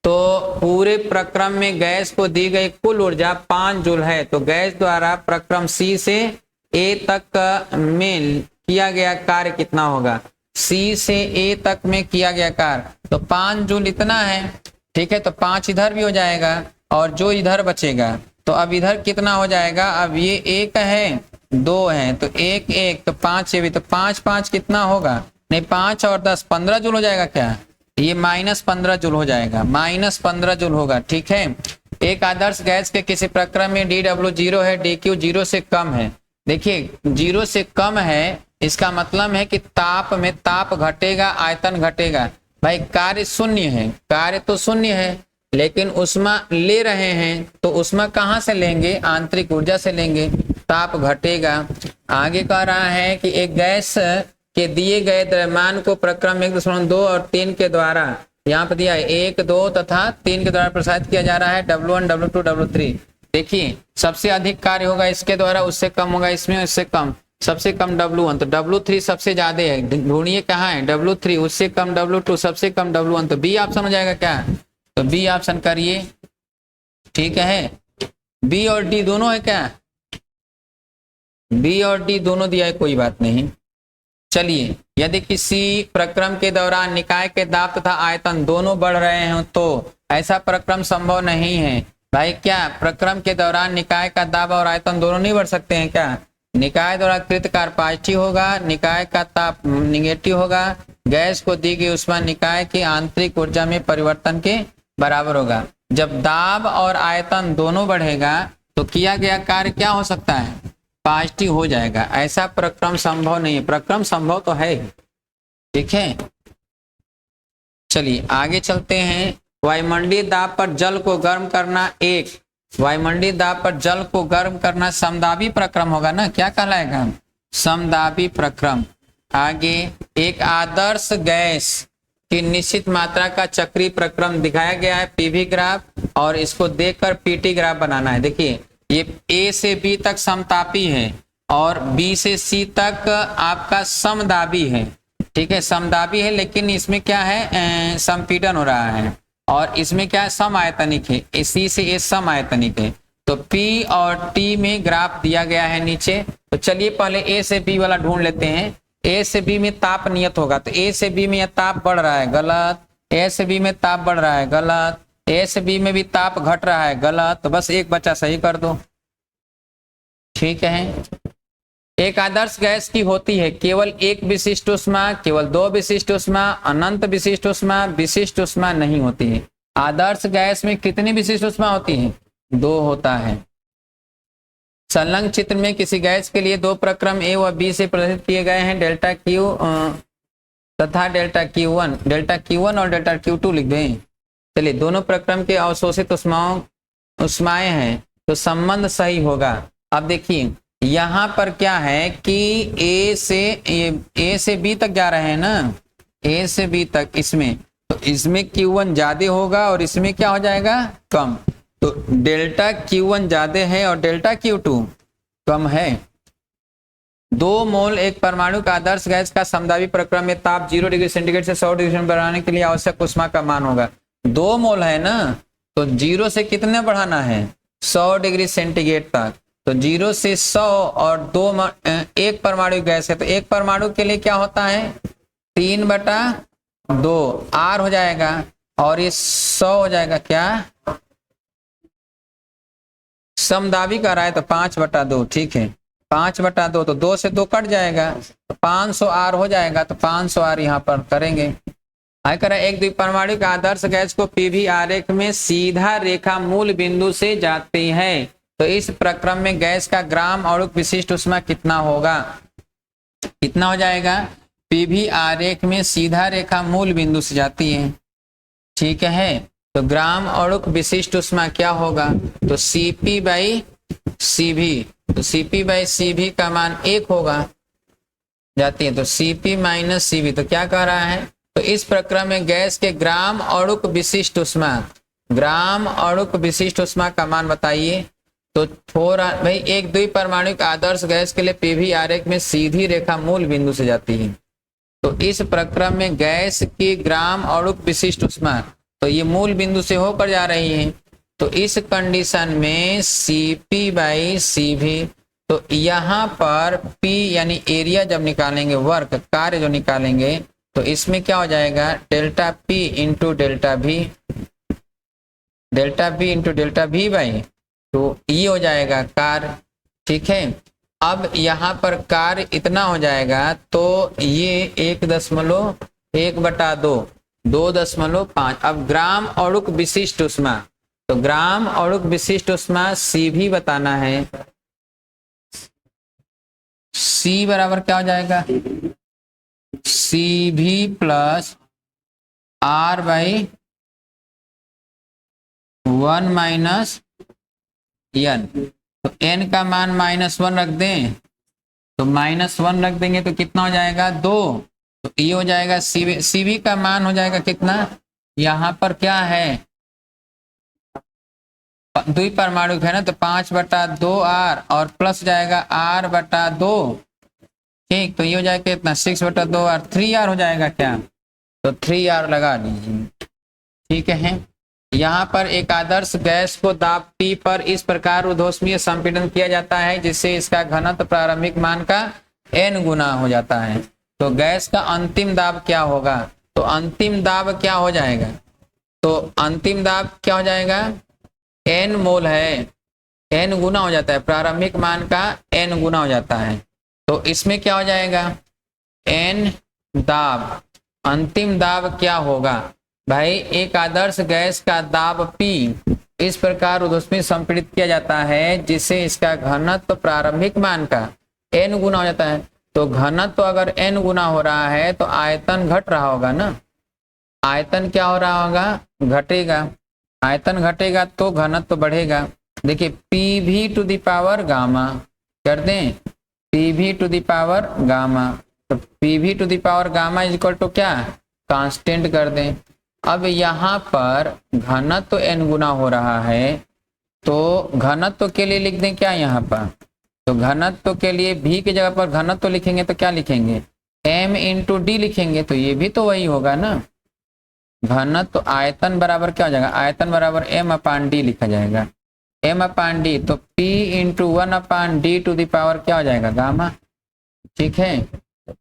तो पूरे प्रक्रम में गैस को दी गई कुल ऊर्जा 5 जूल है, तो गैस द्वारा प्रक्रम C से A तक में किया गया कार्य कितना होगा, C से A तक में किया गया कार्य तो 5 जूल इतना है, ठीक है। तो 5 इधर भी हो जाएगा और जो इधर बचेगा तो अब इधर कितना हो जाएगा, अब ये 1 है 2 है तो 1 1 तो 5 ये भी, तो 5 5 कितना होगा, नहीं 5 और 10 15 जूल हो जाएगा क्या, ये -15 जूल हो जाएगा, -15 जूल होगा, ठीक है। एक आदर्श गैस के किसी प्रक्रम में dW 0 है, dQ 0 से कम है। देखिए 0 से कम है इसका मतलब है कि ताप में ताप घटेगा, आयतन घटेगा। भाई कार्य शून्य है, कार्य तो शून्य है लेकिन उष्मा ले रहे हैं तो उष्मा कहाँ से लेंगे, आंतरिक ऊर्जा से लेंगे, ताप घटेगा। आगे कह रहा है कि एक गैस के दिए गए द्रव्यमान को प्रक्रम 1.2 और 3 के द्वारा, यहाँ पर दिया है 1 2 तथा 3 के द्वारा प्रसारित किया जा रहा है W1 W2 W3। देखिए सबसे अधिक कार्य होगा इसके द्वारा, उससे कम होगा इसमें, उससे कम, सबसे कम W1 तो W3 सबसे ज्यादा है, ढूंढिए कहाँ है W3, उससे कम W2, सबसे कम W1, तो बी ऑप्शन हो जाएगा क्या, तो बी ऑप्शन करिए, ठीक है। बी और डी दोनों है क्या, बी और डी दोनों दिया है, कोई बात नहीं। चलिए यदि किसी प्रक्रम के दौरान निकाय के दाब तथा आयतन दोनों बढ़ रहे हो तो ऐसा प्रक्रम संभव नहीं है। भाई क्या प्रक्रम के दौरान निकाय का दाब और आयतन दोनों नहीं बढ़ सकते हैं क्या, निकाय द्वारा कृत कार्य पॉजिटिव होगा, निकाय का ताप निगेटिव होगा, गैस को दी गई उष्मा निकाय की आंतरिक ऊर्जा में परिवर्तन के बराबर होगा। जब दाब और आयतन दोनों बढ़ेगा तो किया गया कार्य क्या हो सकता है, पॉजिटिव हो जाएगा। ऐसा प्रक्रम संभव नहीं है, प्रक्रम संभव तो है, ठीक है। चलिए आगे चलते हैं। वायुमंडलीय दाब पर जल को गर्म करना एक, वायुमंडलीय दाब पर जल को गर्म करना समदाबी प्रक्रम होगा ना, क्या कहलाएगा, समदाबी प्रक्रम। आगे एक आदर्श गैस की निश्चित मात्रा का चक्रीय प्रक्रम दिखाया गया है पीवी ग्राफ, और इसको देखकर पीटी ग्राफ बनाना है। देखिए ये A से B तक समतापी है और B से C तक आपका समदाबी है, ठीक है, समदाबी है, लेकिन इसमें क्या है संपीड़न हो रहा है, और इसमें क्या है सम आयतनिक है, C से A सम आयतनिक है। तो P और T में ग्राफ दिया गया है नीचे। तो चलिए पहले A से B वाला ढूंढ लेते हैं। A से B में ताप नियत होगा, तो A से B में यह ताप बढ़ रहा है, गलत। A से B में ताप बढ़ रहा है, गलत। A से B में भी ताप घट रहा है, गलत। तो बस एक बच्चा सही कर दो, ठीक है। एक आदर्श गैस की होती है केवल एक विशिष्ट ऊष्मा, केवल दो विशिष्ट ऊष्मा, अनंत विशिष्ट ऊष्मा, विशिष्ट ऊष्मा नहीं होती है। आदर्श गैस में कितनी विशिष्ट ऊष्मा होती है, 2 होता है। संलग्न चित्र में किसी गैस के लिए 2 प्रक्रम A व B से प्रदर्शित किए गए हैं, डेल्टा Q तथा डेल्टा Q1, डेल्टा Q1 और डेल्टा Q2 लिख दें। चलिए दोनों प्रक्रम के अवशोषित उष्माएं हैं तो संबंध सही होगा। अब देखिए यहाँ पर क्या है कि A से B तक जा रहे हैं ना, A से B तक, इसमें तो इसमें Q1 ज्यादा होगा और इसमें क्या हो जाएगा कम, तो डेल्टा Q1 ज्यादा है और डेल्टा Q2 कम है। 2 मोल एक परमाणु का आदर्श गैस का समदाबी प्रक्रम में ताप 0 डिग्री सेंटीग्रेड से 100 डिग्री सेंटीग्रेड बढ़ाने के लिए आवश्यक ऊष्मा का मान होगा। 2 मोल है ना, तो 0 से कितने बढ़ाना है, 100 डिग्री सेंटीग्रेड तक। तो 0 से 100 और 2 एक परमाणु गैस है, तो एक परमाणु के लिए क्या होता है 3/2 R हो जाएगा, और ये 100 हो जाएगा क्या, समदाबी का रहा है तो 5/2, ठीक है 5/2, तो 2 से 2 कट जाएगा, तो 500 R हो जाएगा, तो 500 R यहाँ पर करेंगे। आय करें एक द्विपरमाणु का आदर्श गैस को पीवी आरेख में सीधा रेखा मूल बिंदु से जाती है, तो इस प्रक्रम में गैस का ग्राम अणुक विशिष्ट ऊष्मा कितना होगा, कितना हो जाएगा, पीवी आरेख में सीधा रेखा मूल बिंदु से जाती है, ठीक है, तो ग्राम अणुक विशिष्ट ऊष्मा क्या होगा, तो Cp/Cv, तो Cp/Cv का मान 1 होगा, जाती है, तो Cp - Cv, तो क्या कह रहा है, तो इस प्रक्रम में गैस के ग्राम अणुक विशिष्ट ऊष्मा, ग्राम अणुक विशिष्ट ऊष्मा का मान बताइए। तो थोड़ा भाई एक द्विपरमाणुक आदर्श गैस के लिए पीवी आरेख में सीधी रेखा मूल बिंदु से जाती है, तो इस प्रक्रम में गैस की ग्राम अणुक विशिष्ट ऊष्मा, तो ये मूल बिंदु से होकर जा रही है, तो इस कंडीशन में Cp/Cv, तो यहाँ पर P यानी एरिया जब निकालेंगे, वर्क कार्य जो निकालेंगे, तो इसमें क्या हो जाएगा delta P into delta V, delta P into delta V by, तो ये हो जाएगा कार्य, ठीक है। अब यहाँ पर कार्य इतना हो जाएगा, तो ये 1/1/2 2.5। अब ग्राम अणुक विशिष्ट ऊष्मा, तो ग्राम अणुक विशिष्ट ऊष्मा Cv बताना है, C बराबर क्या हो जाएगा, Cv plus R/1 minus n, तो n का मान -1 रख दें, तो -1 रख देंगे तो कितना हो जाएगा 2, तो ये हो जाएगा Cv का मान हो जाएगा कितना, यहाँ पर क्या है द्विपरमाणु है ना, तो 5/2 R और प्लस जाएगा R/2, ठीक, तो ये हो जाएगा कितना 6/2 R, 3R हो जाएगा क्या, तो 3R लगा दीजिए, ठीक है। यहाँ पर एक आदर्श गैस को दाब P पर इस प्रकार ऊर्ध्वस्मीय संपीड़न किया जाता है जिससे इसका घनत्व प्रारंभिक मान का n गुना हो जाता है, तो गैस का अंतिम दाब क्या होगा, तो अंतिम दाब क्या हो जाएगा, तो अंतिम दाब क्या हो जाएगा, n मोल है, n गुना हो जाता है, प्रारंभिक मान का n गुना हो जाता है, तो इसमें क्या हो जाएगा n दाब, अंतिम दाब क्या होगा भाई, एक आदर्श गैस का दाब P इस प्रकार ऊर्ध्वस्मीय संपीड़ित किया जाता है जिससे इसका घनत्व प्रारंभिक मान का n गुना हो जाता है, तो घनत्व अगर n गुना हो रहा है तो आयतन घट रहा होगा ना, आयतन क्या हो रहा होगा, घटेगा, आयतन घटेगा तो घनत्व बढ़ेगा। देखिए Pv⁴ गामा कर दें, Pv⁴ गामा, तो Pv⁴ gamma is equal to क्या, कांस्टेंट कर दें। अब यहाँ पर घनत्व n गुना हो रहा है, तो घनत्व के लिए लिख दें क्या यहाँ पर, तो घनत्व के लिए v की जगह पर घनत्व लिखेंगे तो क्या लिखेंगे m इंटू डी लिखेंगे, तो ये भी तो वही होगा ना, घनत्व आयतन बराबर क्या हो जाएगा, आयतन बराबर m/d लिखा जाएगा, m/d, तो p इंटू 1/d⁴ क्या हो जाएगा गामा, ठीक है।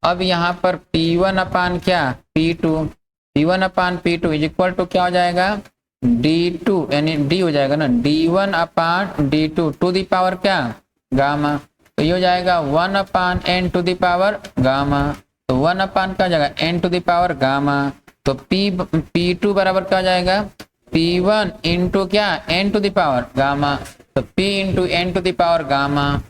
अब यहाँ पर P1 क्या P2, P1/P2 is equal to क्या हो जाएगा D2, यानी D हो जाएगा ना D1/D2 टू दी पावर क्या गामा, तो ये हो जाएगा 1/n⁴ गामा, तो 1 क्या हो जाएगा n⁴ गामा, तो P2 बराबर क्या हो जाएगा P1 इंटू क्या n⁴ गामा, तो P इंटू n⁴ गामा,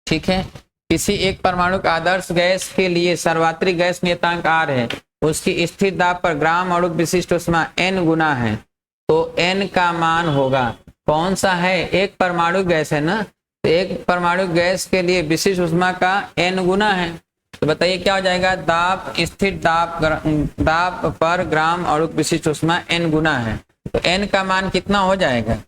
ठीक है। किसी एक परमाणु आदर्श गैस के लिए सर्वात्रिक गैस नियतांक R है, उसकी स्थिर दाब पर ग्राम अणुक विशिष्ट ऊष्मा n गुना है, तो n का मान होगा कौन सा है, एक परमाणु गैस है ना, तो एक परमाणु गैस के लिए विशिष्ट ऊष्मा का n गुना है, तो बताइए क्या हो जाएगा, दाब स्थिर दाब पर ग्राम अणुक विशिष्ट ऊष्मा n गुना है, तो n का मान कितना हो जाएगा,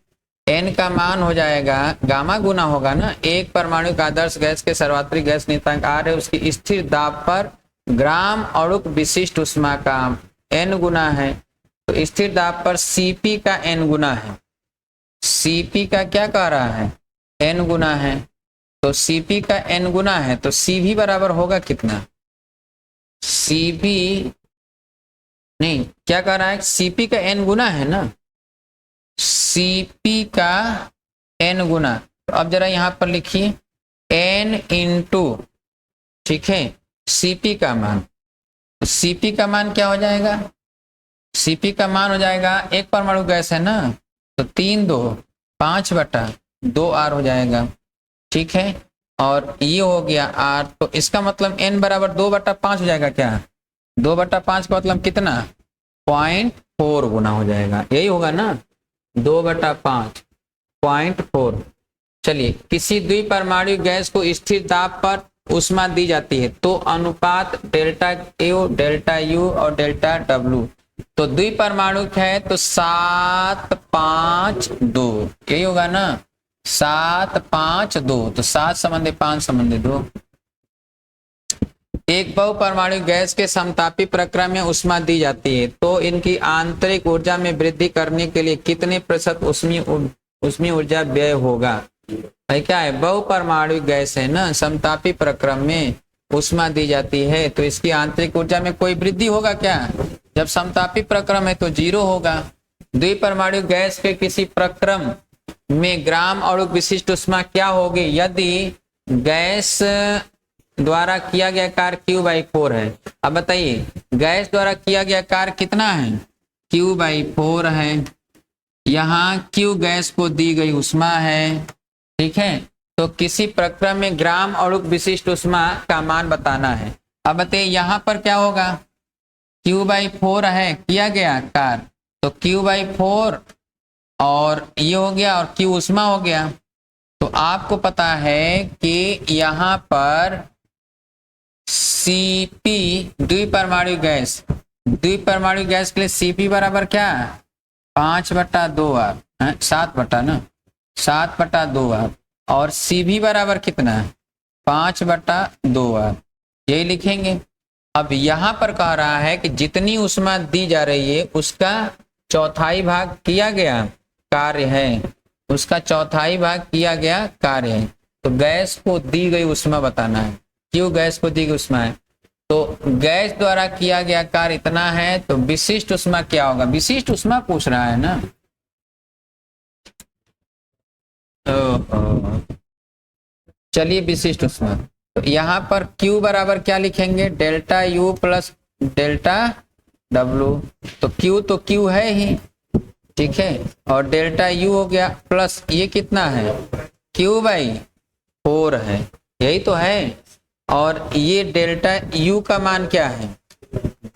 n का मान हो जाएगा गामा गुना होगा ना, एक परमाणु का आदर्श गैस के सर्वात्रिक गैस नियतांक R है, उसकी स्थिर दाब पर ग्राम अणुक विशिष्ट उष्मा का n गुना है। तो स्थिर दाब पर Cp का n गुना है। Cp का क्या कह रहा है, n गुना है। तो Cp का n गुना है तो Cv बराबर होगा कितना, Cv नहीं क्या कह रहा है, Cp का n गुना है ना, Cp का n गुना। तो अब जरा यहां पर लिखिए n इंटू, ठीक है, Cp का मान। तो Cp का मान क्या हो जाएगा, Cp का मान हो जाएगा, एक परमाणु गैस है ना, तो 3 2 5/2R हो जाएगा, ठीक है। और ये हो गया R, तो इसका मतलब n बराबर 2/5 हो जाएगा क्या, 2/5 का मतलब कितना, 0.4 गुना हो जाएगा, यही होगा ना, 2/5 0.4। चलिए, किसी द्विपरमाणु गैस को स्थिर दाब पर ऊष्मा दी जाती है तो अनुपात डेल्टा Q, डेल्टा U और डेल्टा W। तो द्विपरमाणु है तो 7 5 2, यही होगा ना, 7 5 2, तो 7 संबंधी 5 संबंधी 2। एक बहुपरमाणु गैस के समतापी प्रक्रिया में ऊष्मा दी जाती है तो इनकी आंतरिक ऊर्जा में वृद्धि करने के लिए कितने प्रतिशत ऊष्मीय ऊर्जा व्यय होगा। भाई क्या है, बहुपरमाणु गैस है ना, समतापी प्रक्रम में ऊष्मा दी जाती है तो इसकी आंतरिक ऊर्जा में कोई वृद्धि होगा क्या, जब समतापी प्रक्रम है तो 0 होगा। द्विपरमाणु गैस के किसी प्रक्रम में ग्राम अणु विशिष्ट ऊष्मा क्या होगी यदि गैस द्वारा किया गया कार्य Q/4 है। अब बताइए गैस द्वारा किया गया कार्य कितना है, Q/4 है। यहाँ Q गैस को दी गई ऊष्मा है, ठीक है। तो किसी प्रक्रम में ग्राम अणु विशिष्ट ऊष्मा का मान बताना है। अब बताइए यहाँ पर क्या होगा, Q/4 है किया गया कार्य, तो Q/4 और ये हो गया और Q ऊष्मा हो गया। तो आपको पता है कि यहाँ पर Cp द्विपरमाणु गैस, द्विपरमाणु गैस के लिए Cp बराबर क्या, 5/2R, 7 ना, 7/2R। और Cv बराबर कितना है, 5/2R, यही लिखेंगे। अब यहाँ पर कह रहा है कि जितनी ऊष्मा दी जा रही है उसका चौथाई भाग किया गया कार्य है, उसका चौथाई भाग किया गया कार्य है। तो गैस को दी गई ऊष्मा बताना है, क्यों गैस को दी गई ऊष्मा है, तो गैस द्वारा किया गया कार्य इतना है, तो विशिष्ट ऊष्मा क्या होगा, विशिष्ट ऊष्मा पूछ रहा है ना। तो चलिए विशिष्ट ऊष्मा, तो यहाँ पर Q बराबर क्या लिखेंगे, delta U plus delta W। तो Q है ही, ठीक है, और डेल्टा U हो गया प्लस ये कितना है, Q/4 है, यही तो है। और ये डेल्टा U का मान क्या है,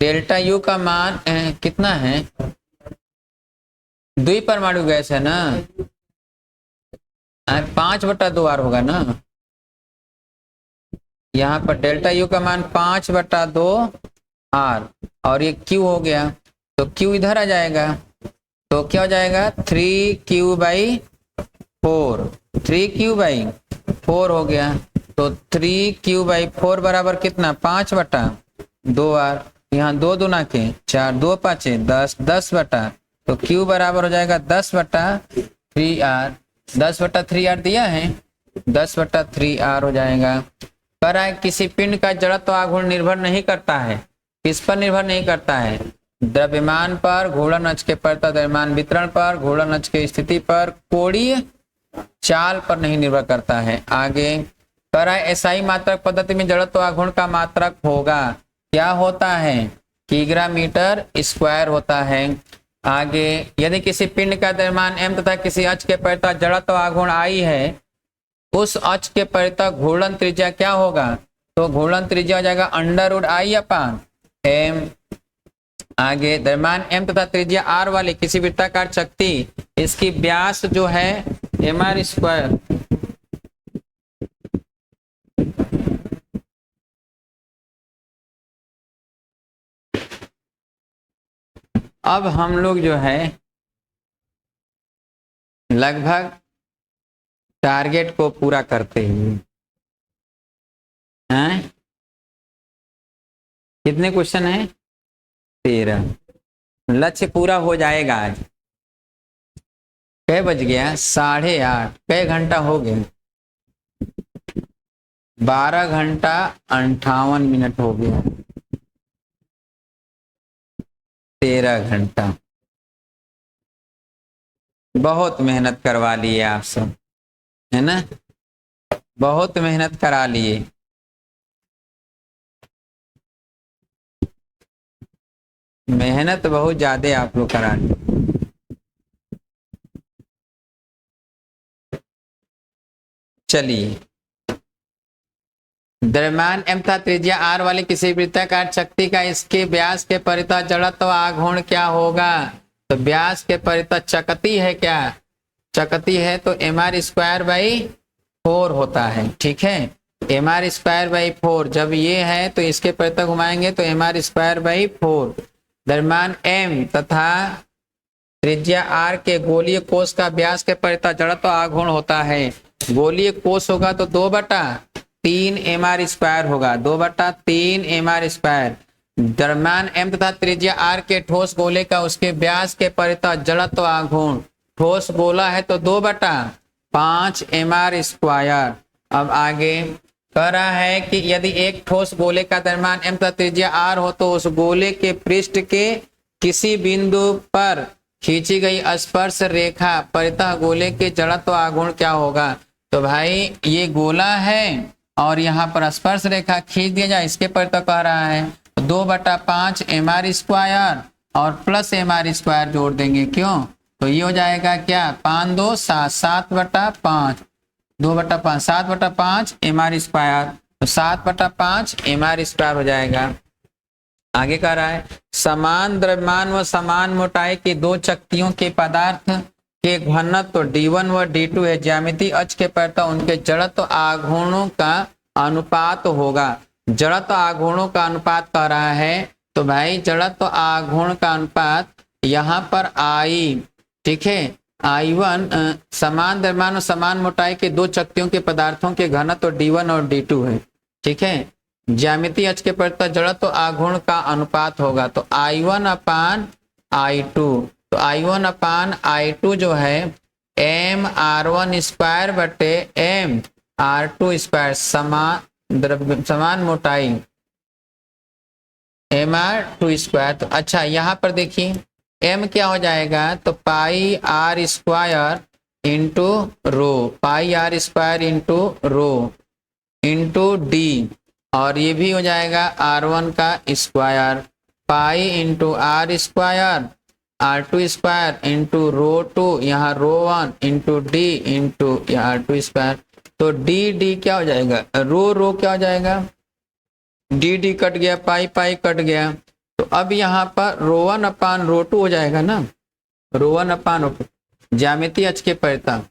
डेल्टा U का मान कितना है, द्विपरमाणु गैस है ना, 5/2R होगा ना। यहाँ पर डेल्टा U का मान 5/2R और ये Q हो गया, तो Q इधर आ जाएगा, तो क्या हो जाएगा 3Q/4, 3Q/4 हो गया। तो 3Q/4 बराबर कितना, 5/2R, यहाँ 2 दूना के 4, 2 5 10, 10/, तो Q बराबर हो जाएगा 10/3R, 10/3R दिया है, 10/3R हो जाएगा। कह रहा है किसी पिंड का जड़त्व आघूर्ण निर्भर नहीं करता है, किस पर निर्भर नहीं करता है, द्रव्यमान पर, घूर्णन अक्ष के परितः द्रव्यमान वितरण पर, घूर्णन अक्ष की स्थिति पर, कोणीय चाल पर नहीं निर्भर करता है। आगे कह रहा है SI मात्रक पद्धति में जड़त्व आघूर्ण का मात्रक होगा, क्या होता है, किग्रा/मीटर स्क्वायर होता है। आगे यदि किसी पिंड का द्रव्यमान m तथा किसी अक्ष के परितः जड़त्व आघूर्ण I है, उस अक्ष के परितः घूर्णन त्रिज्या क्या होगा, तो घूर्णन त्रिज्या हो जाएगा √I/m। आगे द्रव्यमान m तथा त्रिज्या r वाले किसी वृत्ताकार शक्ति, इसकी व्यास जो है mr²। अब हम लोग जो है लगभग टारगेट को पूरा करते हुए। हैं कितने क्वेश्चन है? 13। लक्ष्य पूरा हो जाएगा आज। कै बज गया? 8:30। कै घंटा हो गए? 12 घंटा 58 मिनट हो गया। 13 घंटा। बहुत मेहनत करवा लिए आप सब, है ना? बहुत मेहनत करा लिए। मेहनत बहुत ज्यादा आप लोग करा लिए। चलिए, द्रव्यमान m तथा त्रिज्या r वाले किसी वृत्ताकार शक्ति का इसके व्यास के परितः जड़त्व आघूर्ण क्या होगा? तो व्यास के परितः चकती है क्या? चकती है तो mr²/4 होता है। ठीक है, mr²/4 जब ये है तो इसके परितः घुमाएंगे तो mr²/4। द्रव्यमान m तथा त्रिज्या r के गोलीय कोष का व्यास के परितः जड़त्व आघूर्ण होता है। गोलीय कोष होगा तो 2/3 mr² होगा, 2/3 mr²। द्रव्यमान m तथा त्रिज्या r के ठोस गोले का उसके व्यास के परितः जड़त्व आघूर्ण, ठोस गोला है तो 2/5 mr²। अब आगे कह रहा है कि यदि एक ठोस गोले का द्रव्यमान m तथा त्रिज्या r हो तो उस गोले के पृष्ठ के किसी बिंदु पर खींची गई स्पर्श रेखा परितः गोले के जड़त्व आघूर्ण क्या होगा? तो भाई ये गोला है और यहाँ पर स्पर्श रेखा खींच दिया जाए, इसके परितः कह रहा है 2/5 mr² और प्लस mr² जोड़ देंगे। क्यों? तो ये हो जाएगा क्या? 5 2 7, 7/5, 2/5, 7/5 mr², तो 7/5 mr² हो जाएगा। आगे कह रहा है समान द्रव्यमान व समान मोटाई की दो चकतियों के पदार्थ के घनत्व d1 व d2 है। ज्यामितीय अक्ष के परितः उनके जड़त्व आघूर्णों का अनुपात होगा। जड़त्व आघूर्णों का अनुपात कह रहा है तो भाई जड़त्व आघूर्ण का अनुपात यहाँ पर I, ठीक है, I1 समान द्रव्यमान और समान मोटाई के दो चकतियों के पदार्थों के घनत्व d1 और d2 है। ठीक है, ज्यामितीय अक्ष के परितः जड़त्व आघूर्ण का अनुपात होगा तो I1/I2। तो I1/I2 जो है mr1² बटे mr2², समान मोटाई mr2²। तो अच्छा यहाँ पर देखिए m क्या हो जाएगा? तो πr² into rho, πr² into rho into d, और ये भी हो जाएगा r1 का square, pi into r² r2² into रो2, यहाँ रो1 इंटू d इंटू r2²। तो d क्या हो जाएगा? रो क्या हो जाएगा? d कट गया, पाई कट गया। तो अब यहाँ पर रो1/रो2 हो जाएगा ना, रो1/रो2। ज्यामितीय अक्ष के परितः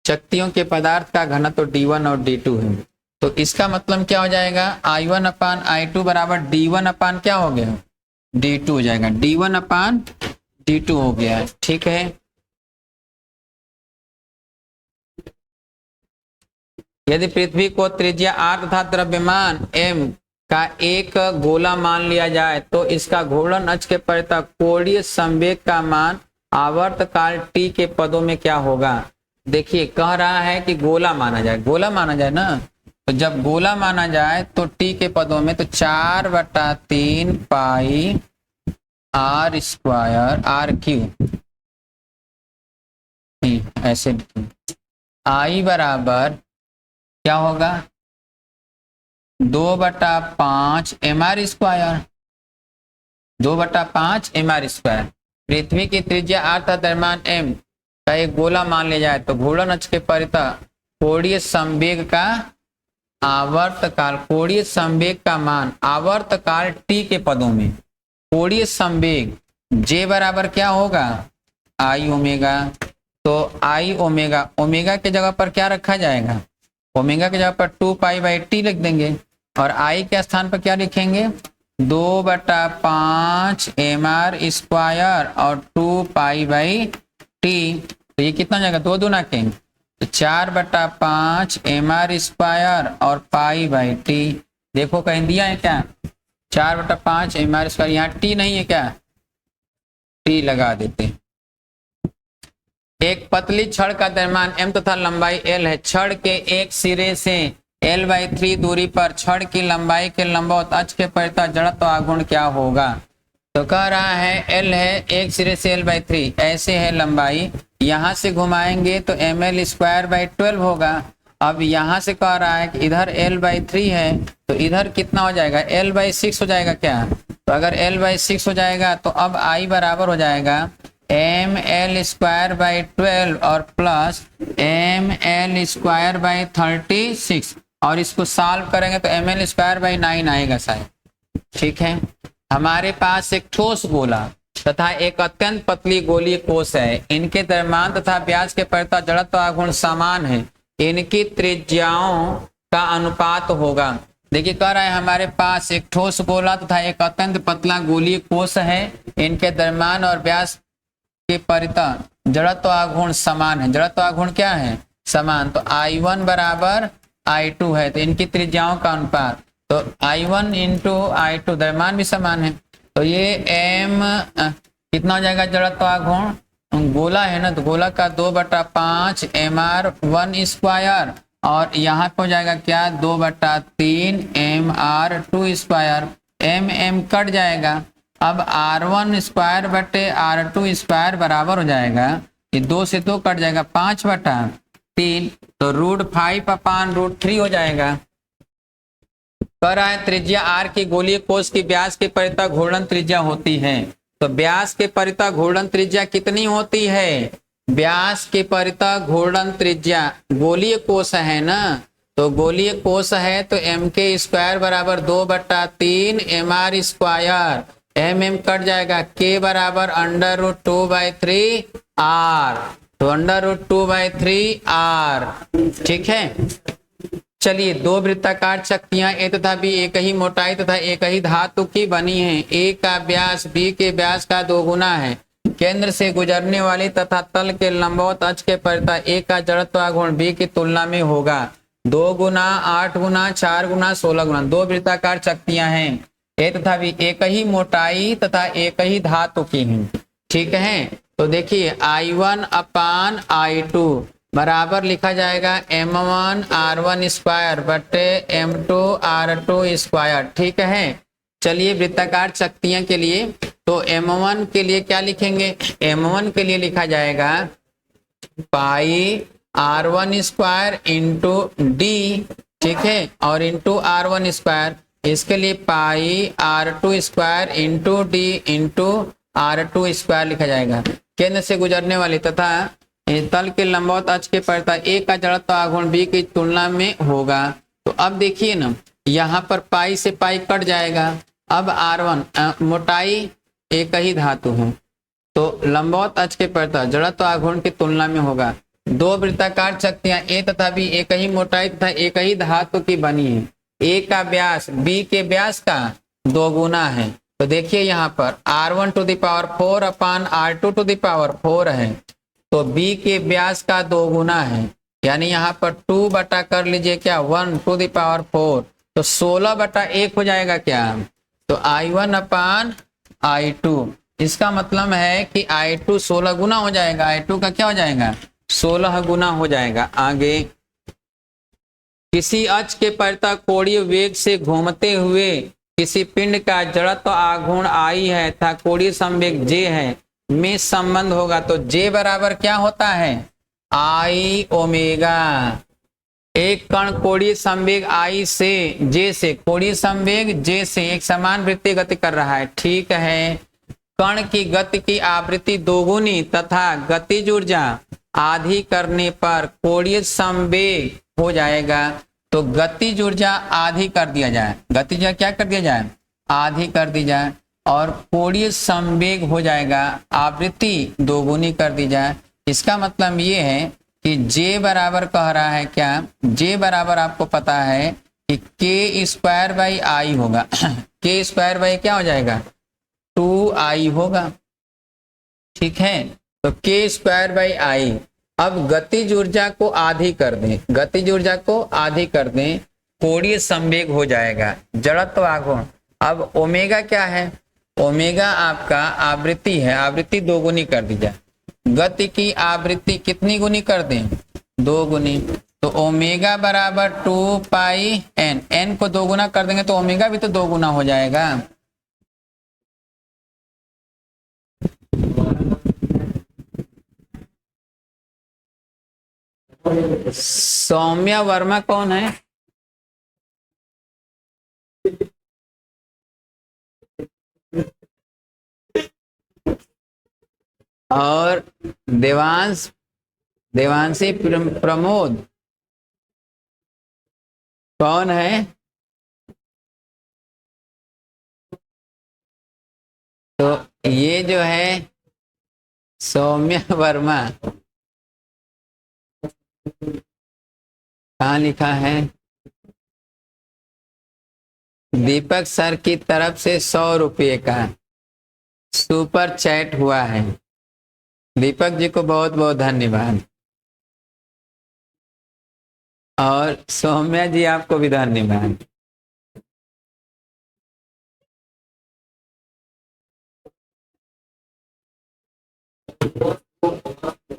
शक्तियों के पदार्थ का घनत्व d1 और d2 है। तो इसका मतलब क्या हो जाएगा? I1/I2 बराबर d1/ क्या हो गया? d2 हो जाएगा, d1/d2 हो गया। ठीक है, यदि पृथ्वी को त्रिज्या r तथा द्रव्यमान m का एक गोला मान लिया जाए तो इसका घूर्णन अक्ष के परितः कोणीय संवेग का मान आवर्तकाल t के पदों में क्या होगा? देखिए कह रहा है कि गोला माना जाए, गोला माना जाए ना, तो जब गोला माना जाए तो t के पदों में तो 4/3 पाई r² r³ ऐसे I बराबर क्या होगा? 2/5 mr², 2/5 mr²। पृथ्वी की त्रिज्या r तथा द्रव्यमान m का एक गोला मान लिया जाए तो घूर्णन अक्ष के परितः कोणीय संवेग का आवर्तकाल, कोणीय संवेग का मान आवर्तकाल t के पदों में, कोणीय संवेग J बराबर क्या होगा? I omega. तो I ओमेगा, ओमेगा के जगह पर क्या रखा जाएगा? ओमेगा के जगह पर 2π/t लिख देंगे और I के स्थान पर क्या लिखेंगे? 2/5 mr² और 2π/t। तो ये कितना हो जाएगा, 2 दूना के तो 4/5 mr² और π/t। देखो कहीं दिया है क्या, 4/5 mr², यहाँ t नहीं है क्या, t लगा देते। एक पतली छड़ का द्रव्यमान m तथा लंबाई l है। छड़ के एक सिरे से l/3 दूरी पर छड़ की लंबाई के लंबवत अक्ष के परितः जड़त्व आघूर्ण क्या होगा। तो कह रहा है l है, एक सिरे से l/3 ऐसे है लंबाई, यहाँ से घुमाएंगे तो ml²/12 होगा। अब यहाँ से कह रहा है कि इधर l/3 है तो इधर कितना हो जाएगा, l/6 हो जाएगा क्या। तो अगर l/6 हो जाएगा तो अब I बराबर हो जाएगा ml²/12 और प्लस ml²/36 और इसको सॉल्व करेंगे तो ml²/9 आएगा शायद। ठीक है, हमारे पास एक ठोस गोला तथा एक अत्यंत पतली गोलीय कोश है। इनके द्रव्यमान तथा व्यास के परितः जड़त्व आघूर्ण समान है। इनकी त्रिज्याओं का अनुपात होगा। देखिए कह रहा है हमारे पास एक ठोस गोला तथा एक अत्यंत पतला गोलीय कोश है। इनके द्रव्यमान और व्यास के परितः जड़त्व आघूर्ण समान है। जड़त्व आघूर्ण क्या है, समान। तो I1 बराबर I2 है, तो इनकी त्रिज्याओं का अनुपात, तो I1 इंटू I2, द्रव्यमान भी समान है। तो ये m कितना हो जाएगा, जड़त्व आघूर्ण गोला है ना, तो गोला का 2/5 mr² और यहाँ पे हो जाएगा क्या, 2/3 mr²। m कट जाएगा। अब r1²/r2² बराबर हो जाएगा, ये 2 से 2 कट जाएगा, 5/3, तो √5/√3 हो जाएगा। कह रहा है त्रिज्या r की गोलीय कोश की व्यास के परितः घूर्णन त्रिज्या होती है। तो व्यास के परितः घूर्णन त्रिज्या कितनी होती है, व्यास के परितः घूर्णन त्रिज्या, गोलीय कोश है ना, तो गोलीय कोश है तो m² बराबर 2/3 mr², m कट जाएगा, k बराबर √2/3 r, तो √2/3 r। ठीक है, चलिए दो वृत्ताकार चक्तियां ए तथा बी एक ही मोटाई तथा एक ही धातु की बनी हैं। ए का व्यास बी के व्यास का 2 गुना है। केंद्र से गुजरने वाली तथा तल के लंबवत अक्ष के परितः ए का जड़त्व आघूर्ण बी की तुलना में होगा 2 गुना, 8 गुना, 4 गुना, 16 गुना। दो वृत्ताकार चक्तियां हैं, ए तथा बी एक ही मोटाई तथा एक ही धातु की हैं। ठीक है, तो देखिए I1/I2 बराबर लिखा जाएगा m1r1² बटे m2r2²। ठीक है, चलिए वृत्ताकार चक्तियां के लिए तो m1 के लिए क्या लिखेंगे, m1 के लिए लिखा जाएगा πr1² इंटू डी। ठीक है, और इंटू r1², इसके लिए πr2² into D into r2² लिखा जाएगा। केंद्र से गुजरने वाली तथा तल के लंबवत अक्ष के परितः ए का जड़त्व आघूर्ण बी की तुलना में होगा। तो अब देखिए ना, यहाँ पर पाई से पाई कट जाएगा। अब r1 मोटाई एक ही धातु है, तो लंबवत अक्ष के परितः जड़त्व आघूर्ण की तुलना में होगा। दो वृत्ताकार चक्तियां ए तथा बी एक ही मोटाई तथा एक ही धातु की बनी है। ए का व्यास बी के व्यास का 2 गुना है। तो देखिए यहाँ पर r1⁴/r2⁴ है, तो b के व्यास का 2 गुना है, यानी यहाँ पर 2 बटा कर लीजिए क्या, 1⁴, तो 16/1 हो जाएगा क्या, तो I1/I2। इसका मतलब है कि I2 16 गुना हो जाएगा। I2 का क्या हो जाएगा, 16 गुना हो जाएगा। आगे, किसी अक्ष के परितः कोणीय वेग से घूमते हुए किसी पिंड का जड़त्व आघूर्ण I है तथा कोणीय संवेग J है में संबंध होगा, तो J बराबर क्या होता है, I ओमेगा। एक कण कोणीय संवेग I से J से, कोणीय संवेग J से एक समान वृत्तीय गति कर रहा है। ठीक है, कण की गति की आवृत्ति 2 गुनी तथा गतिज ऊर्जा आधी करने पर कोणीय संवेग हो जाएगा। तो गतिज ऊर्जा आधी कर दिया जाए, गतिज ऊर्जा क्या कर दिया जाए, आधी कर दी जाए, और कोणीय संवेग हो जाएगा आवृत्ति 2 गुनी कर दी जाए। इसका मतलब ये है कि J बराबर कह रहा है क्या, J बराबर आपको पता है कि k² होगा। k² क्या हो जाएगा, 2I होगा। ठीक है, तो k स्क्वायर बाई आई। अब गतिज ऊर्जा को आधी कर दें, गतिज ऊर्जा को आधी कर दें, कोणीय संवेग हो जाएगा, जड़त्व आघूर्ण। अब ओमेगा क्या है? ओमेगा आपका आवृत्ति है, आवृत्ति 2 गुनी कर दी जाए। गति की आवृत्ति कितनी गुनी कर दें? 2 गुनी। तो ओमेगा बराबर 2 पाई एन, एन को 2 गुना कर देंगे तो ओमेगा भी तो 2 गुना हो जाएगा। सौम्या वर्मा कौन है? और देवांशी प्रमोद कौन है? तो ये जो है सौम्या वर्मा, कहाँ लिखा है? दीपक सर की तरफ से 100 रुपये का सुपर चैट हुआ है। दीपक जी को बहुत बहुत धन्यवाद, और सौम्या जी आपको भी धन्यवाद।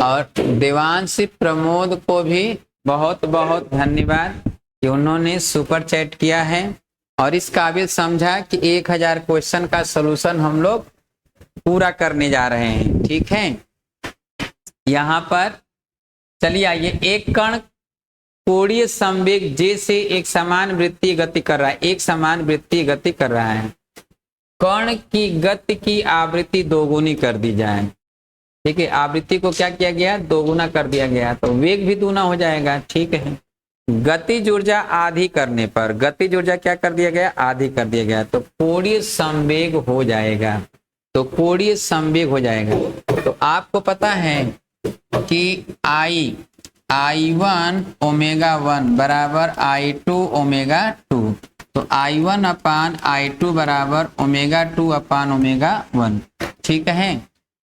और देवांशी प्रमोद को भी बहुत बहुत धन्यवाद कि उन्होंने सुपर चैट किया है और इस काबिल समझा कि 1000 क्वेश्चन का सलूशन हम लोग पूरा करने जा रहे हैं। ठीक है, यहाँ पर चलिए आइए, एक कण कोणीय संवेग जे से एक समान वृत्तीय गति कर रहा है, एक समान वृत्तीय गति कर रहा है। कण की गति की आवृत्ति 2 गुनी कर दी जाए। ठीक है, आवृत्ति को क्या किया गया? 2 गुना कर दिया गया, तो वेग भी दूना हो जाएगा। ठीक है, गतिज ऊर्जा आधी करने पर, गतिज ऊर्जा क्या कर दिया गया? आधी कर दिया गया, तो कोणीय संवेग हो जाएगा, तो कोणीय संवेग हो जाएगा। तो आपको पता है कि I1 ओमेगा 1 बराबर I2 ओमेगा 2, तो I1 अपान I2 बराबर ओमेगा 2 अपान ओमेगा 1। ठीक है,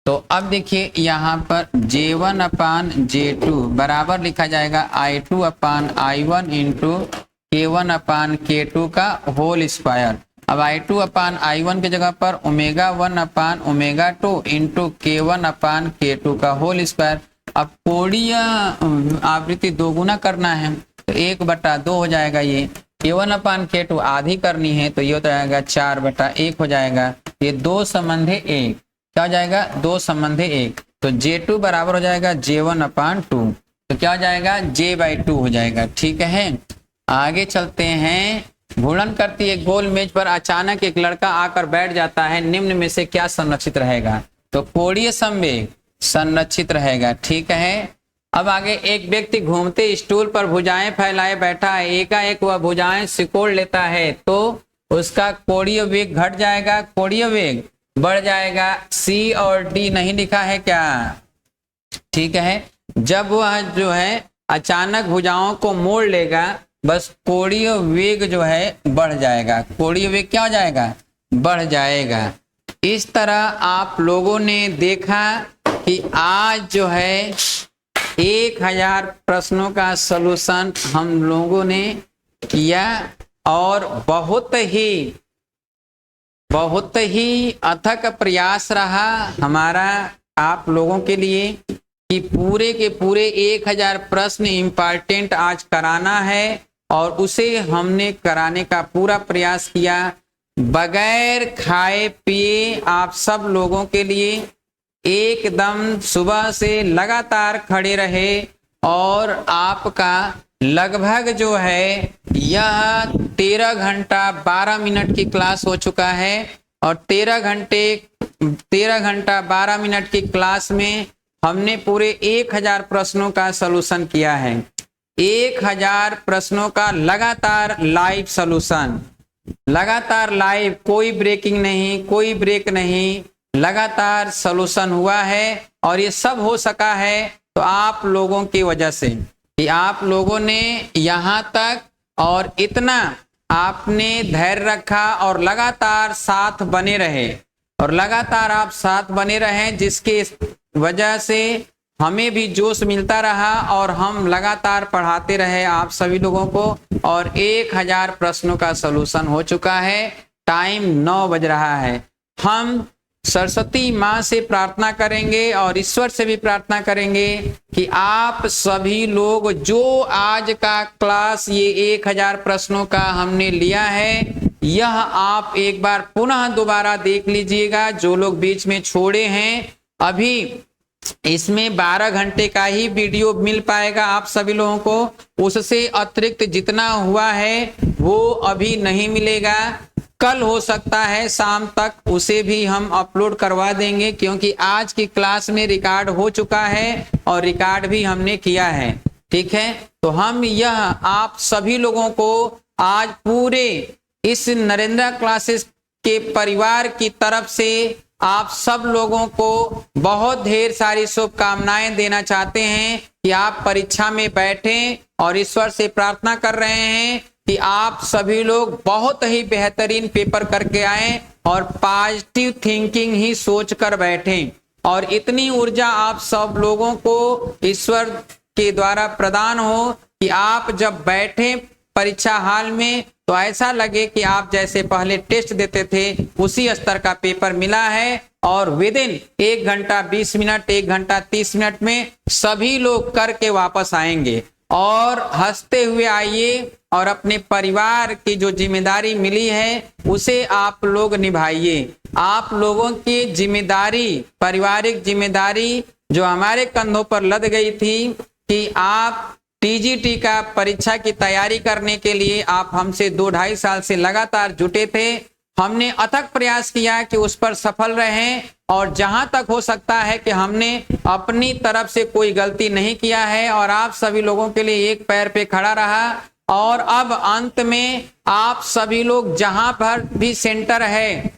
तो अब देखिए यहाँ पर J1 अपान J2 बराबर लिखा जाएगा I2 अपान I1 इंटू K1 अपान K2 का होल स्क्वायर। अब I2 अपान I1 की जगह पर omega 1 upon omega 2 into K1 अपान K2 का होल स्क्वायर। अब कोणीय आवृत्ति 2 गुना करना है, तो 1/2 हो जाएगा। ये K1 अपान K2 आधी करनी है, तो ये हो जाएगा 4/1 हो जाएगा। ये 2 संबंधे 1 क्या हो जाएगा? 2 संबंधे 1, तो J2 बराबर हो जाएगा J1 अपान 2, तो क्या हो जाएगा? J/2 हो जाएगा। ठीक है, आगे चलते हैं। घूर्णन करती है गोल मेज पर अचानक एक लड़का आकर बैठ जाता है, निम्न में से क्या संरक्षित रहेगा? तो कोणीय संवेग संरक्षित रहेगा। ठीक है, अब आगे एक व्यक्ति घूमते स्टूल पर भुजाएं फैलाए बैठा है, एकाएक वह भुजाएं सिकोड़ लेता है, तो उसका कोणीय वेग घट जाएगा, कोणीय वेग बढ़ जाएगा। C और D नहीं लिखा है क्या? ठीक है, जब वह जो है अचानक भुजाओं को मोड़ लेगा, बस कोणीय वेग जो है बढ़ जाएगा, कोणीय वेग क्या हो जाएगा? बढ़ जाएगा। इस तरह आप लोगों ने देखा कि आज जो है 1000 प्रश्नों का सलूशन हम लोगों ने किया, और बहुत ही अथक प्रयास रहा हमारा आप लोगों के लिए कि पूरे के पूरे 1000 प्रश्न इम्पॉर्टेंट आज कराना है, और उसे हमने कराने का पूरा प्रयास किया बगैर खाए पिए। आप सब लोगों के लिए एकदम सुबह से लगातार खड़े रहे, और आपका लगभग जो है यह 13 घंटा 12 मिनट की क्लास हो चुका है, और 13 घंटा 12 मिनट की क्लास में हमने पूरे 1000 प्रश्नों का सलूशन किया है। 1000 प्रश्नों का लगातार लाइव सलूशन, लगातार लाइव, कोई ब्रेकिंग नहीं, कोई ब्रेक नहीं, लगातार सलूशन हुआ है। और ये सब हो सका है तो आप लोगों की वजह से, कि आप लोगों ने यहाँ तक और इतना आपने धैर्य रखा और लगातार साथ बने रहे, और लगातार आप साथ बने रहें, जिसके वजह से हमें भी जोश मिलता रहा और हम लगातार पढ़ाते रहे आप सभी लोगों को, और 1000 प्रश्नों का सलूशन हो चुका है। टाइम 9 बज रहा है। हम सरस्वती माँ से प्रार्थना करेंगे और ईश्वर से भी प्रार्थना करेंगे कि आप सभी लोग जो आज का क्लास ये 1000 प्रश्नों का हमने लिया है, यह आप एक बार पुनः दोबारा देख लीजिएगा। जो लोग बीच में छोड़े हैं, अभी इसमें 12 घंटे का ही वीडियो मिल पाएगा आप सभी लोगों को, उससे अतिरिक्त जितना हुआ है वो अभी नहीं मिलेगा। कल हो सकता है शाम तक उसे भी हम अपलोड करवा देंगे, क्योंकि आज की क्लास में रिकॉर्ड हो चुका है और रिकॉर्ड भी हमने किया है। ठीक है, तो हम यह आप सभी लोगों को आज पूरे इस नरेंद्र क्लासेस के परिवार की तरफ से आप सब लोगों को बहुत ढेर सारी शुभकामनाएं देना चाहते हैं कि आप परीक्षा में बैठें और ईश्वर से प्रार्थना कर रहे हैं कि आप सभी लोग बहुत ही बेहतरीन पेपर करके आएं और पॉजिटिव थिंकिंग ही सोच कर बैठें, और इतनी ऊर्जा आप सब लोगों को ईश्वर के द्वारा प्रदान हो कि आप जब बैठें परीक्षा हाल में तो ऐसा लगे कि आप जैसे पहले टेस्ट देते थे उसी स्तर का पेपर मिला है, और विद इन 1 घंटा 20 मिनट 1 घंटा 30 मिनट में सभी लोग करके वापस आएंगे। और हंसते हुए आइए और अपने परिवार की जो जिम्मेदारी मिली है उसे आप लोग निभाइए। आप लोगों की जिम्मेदारी, पारिवारिक जिम्मेदारी जो हमारे कंधों पर लद गई थी कि आप टीजीटी का परीक्षा की तैयारी करने के लिए आप हमसे 2-2.5 साल से लगातार जुटे थे। हमने अथक प्रयास किया कि उस पर सफल रहें, और जहां तक हो सकता है कि हमने अपनी तरफ से कोई गलती नहीं किया है और आप सभी लोगों के लिए एक पैर पे खड़ा रहा। और अब अंत में आप सभी लोग जहां पर भी सेंटर है,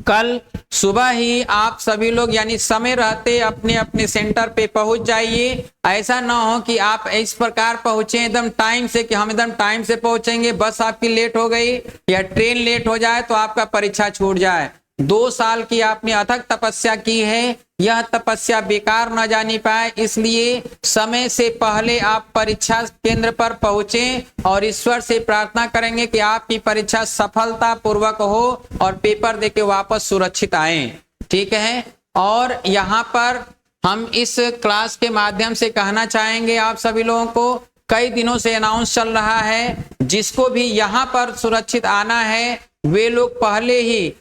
कल सुबह ही आप सभी लोग यानी समय रहते अपने अपने सेंटर पे पहुंच जाइए। ऐसा ना हो कि आप इस प्रकार पहुंचे एकदम टाइम से कि हम एकदम टाइम से पहुंचेंगे, बस आपकी लेट हो गई या ट्रेन लेट हो जाए तो आपका परीक्षा छूट जाए। 2 साल की आपने अथक तपस्या की है, यह तपस्या बेकार न जानी पाए, इसलिए समय से पहले आप परीक्षा केंद्र पर पहुंचें और ईश्वर से प्रार्थना करेंगे कि आपकी परीक्षा सफलता पूर्वक हो और पेपर देके वापस सुरक्षित आए। ठीक है, और यहाँ पर हम इस क्लास के माध्यम से कहना चाहेंगे आप सभी लोगों को, कई दिनों से अनाउंस चल रहा है, जिसको भी यहाँ पर सुरक्षित आना है वे लोग पहले ही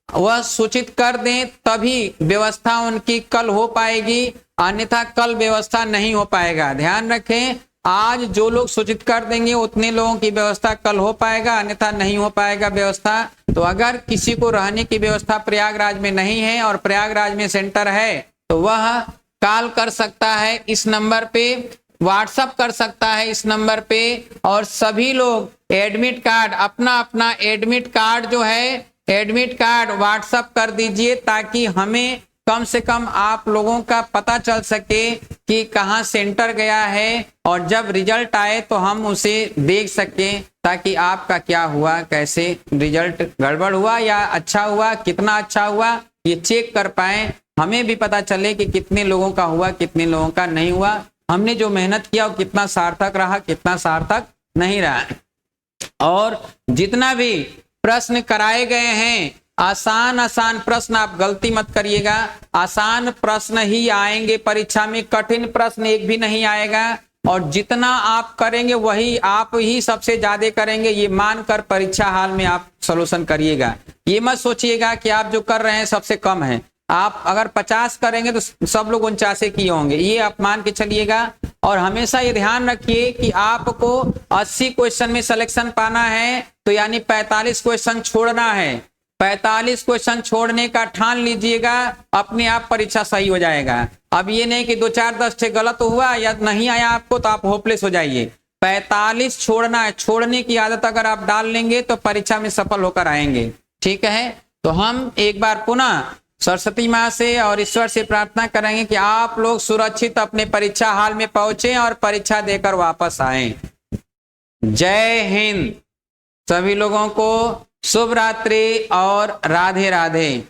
वह सूचित कर दें, तभी व्यवस्था उनकी कल हो पाएगी, अन्यथा कल व्यवस्था नहीं हो पाएगा। ध्यान रखें, आज जो लोग सूचित कर देंगे उतने लोगों की व्यवस्था कल हो पाएगा, अन्यथा नहीं हो पाएगा व्यवस्था। तो अगर किसी को रहने की व्यवस्था प्रयागराज में नहीं है और प्रयागराज में सेंटर है तो वह कॉल कर सकता है इस नंबर पे, व्हाट्सएप कर सकता है इस नंबर पे, और सभी लोग एडमिट कार्ड अपना अपना एडमिट कार्ड जो है एडमिट कार्ड व्हाट्सएप कर दीजिए, ताकि हमें कम से कम आप लोगों का पता चल सके कि कहाँ सेंटर गया है, और जब रिजल्ट आए तो हम उसे देख सकें, ताकि आपका क्या हुआ, कैसे रिजल्ट गड़बड़ हुआ या अच्छा हुआ, कितना अच्छा हुआ ये चेक कर पाए, हमें भी पता चले कि कितने लोगों का हुआ कितने लोगों का नहीं हुआ, हमने जो मेहनत किया वो कितना सार्थक रहा कितना सार्थक नहीं रहा। और जितना भी प्रश्न कराए गए हैं आसान आसान प्रश्न, आप गलती मत करिएगा, आसान प्रश्न ही आएंगे परीक्षा में, कठिन प्रश्न एक भी नहीं आएगा, और जितना आप करेंगे वही आप ही सबसे ज्यादा करेंगे, ये मानकर परीक्षा हाल में आप सॉल्यूशन करिएगा। ये मत सोचिएगा कि आप जो कर रहे हैं सबसे कम है, आप अगर 50 करेंगे तो सब लोग 49 किए होंगे, ये आप मान के चलिएगा। और हमेशा ये ध्यान रखिए कि आपको 80 क्वेश्चन में सिलेक्शन पाना है, तो यानी 45 क्वेश्चन छोड़ना है। 45 क्वेश्चन छोड़ने का ठान लीजिएगा, अपने आप परीक्षा सही हो जाएगा। अब ये नहीं कि 2-4-10 से गलत हुआ या नहीं आया आपको तो आप होपलेस हो जाइए। 45 छोड़ना है, छोड़ने की आदत अगर आप डाल लेंगे तो परीक्षा में सफल होकर आएंगे। ठीक है, तो हम एक बार पुनः सरस्वती माँ से और ईश्वर से प्रार्थना करेंगे कि आप लोग सुरक्षित अपने परीक्षा हाल में पहुंचे और परीक्षा देकर वापस आए। जय हिंद। सभी लोगों को शुभ रात्रि और राधे राधे।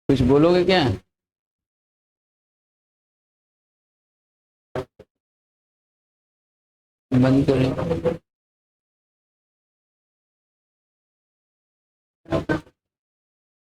कुछ बोलोगे क्या? बंद करें।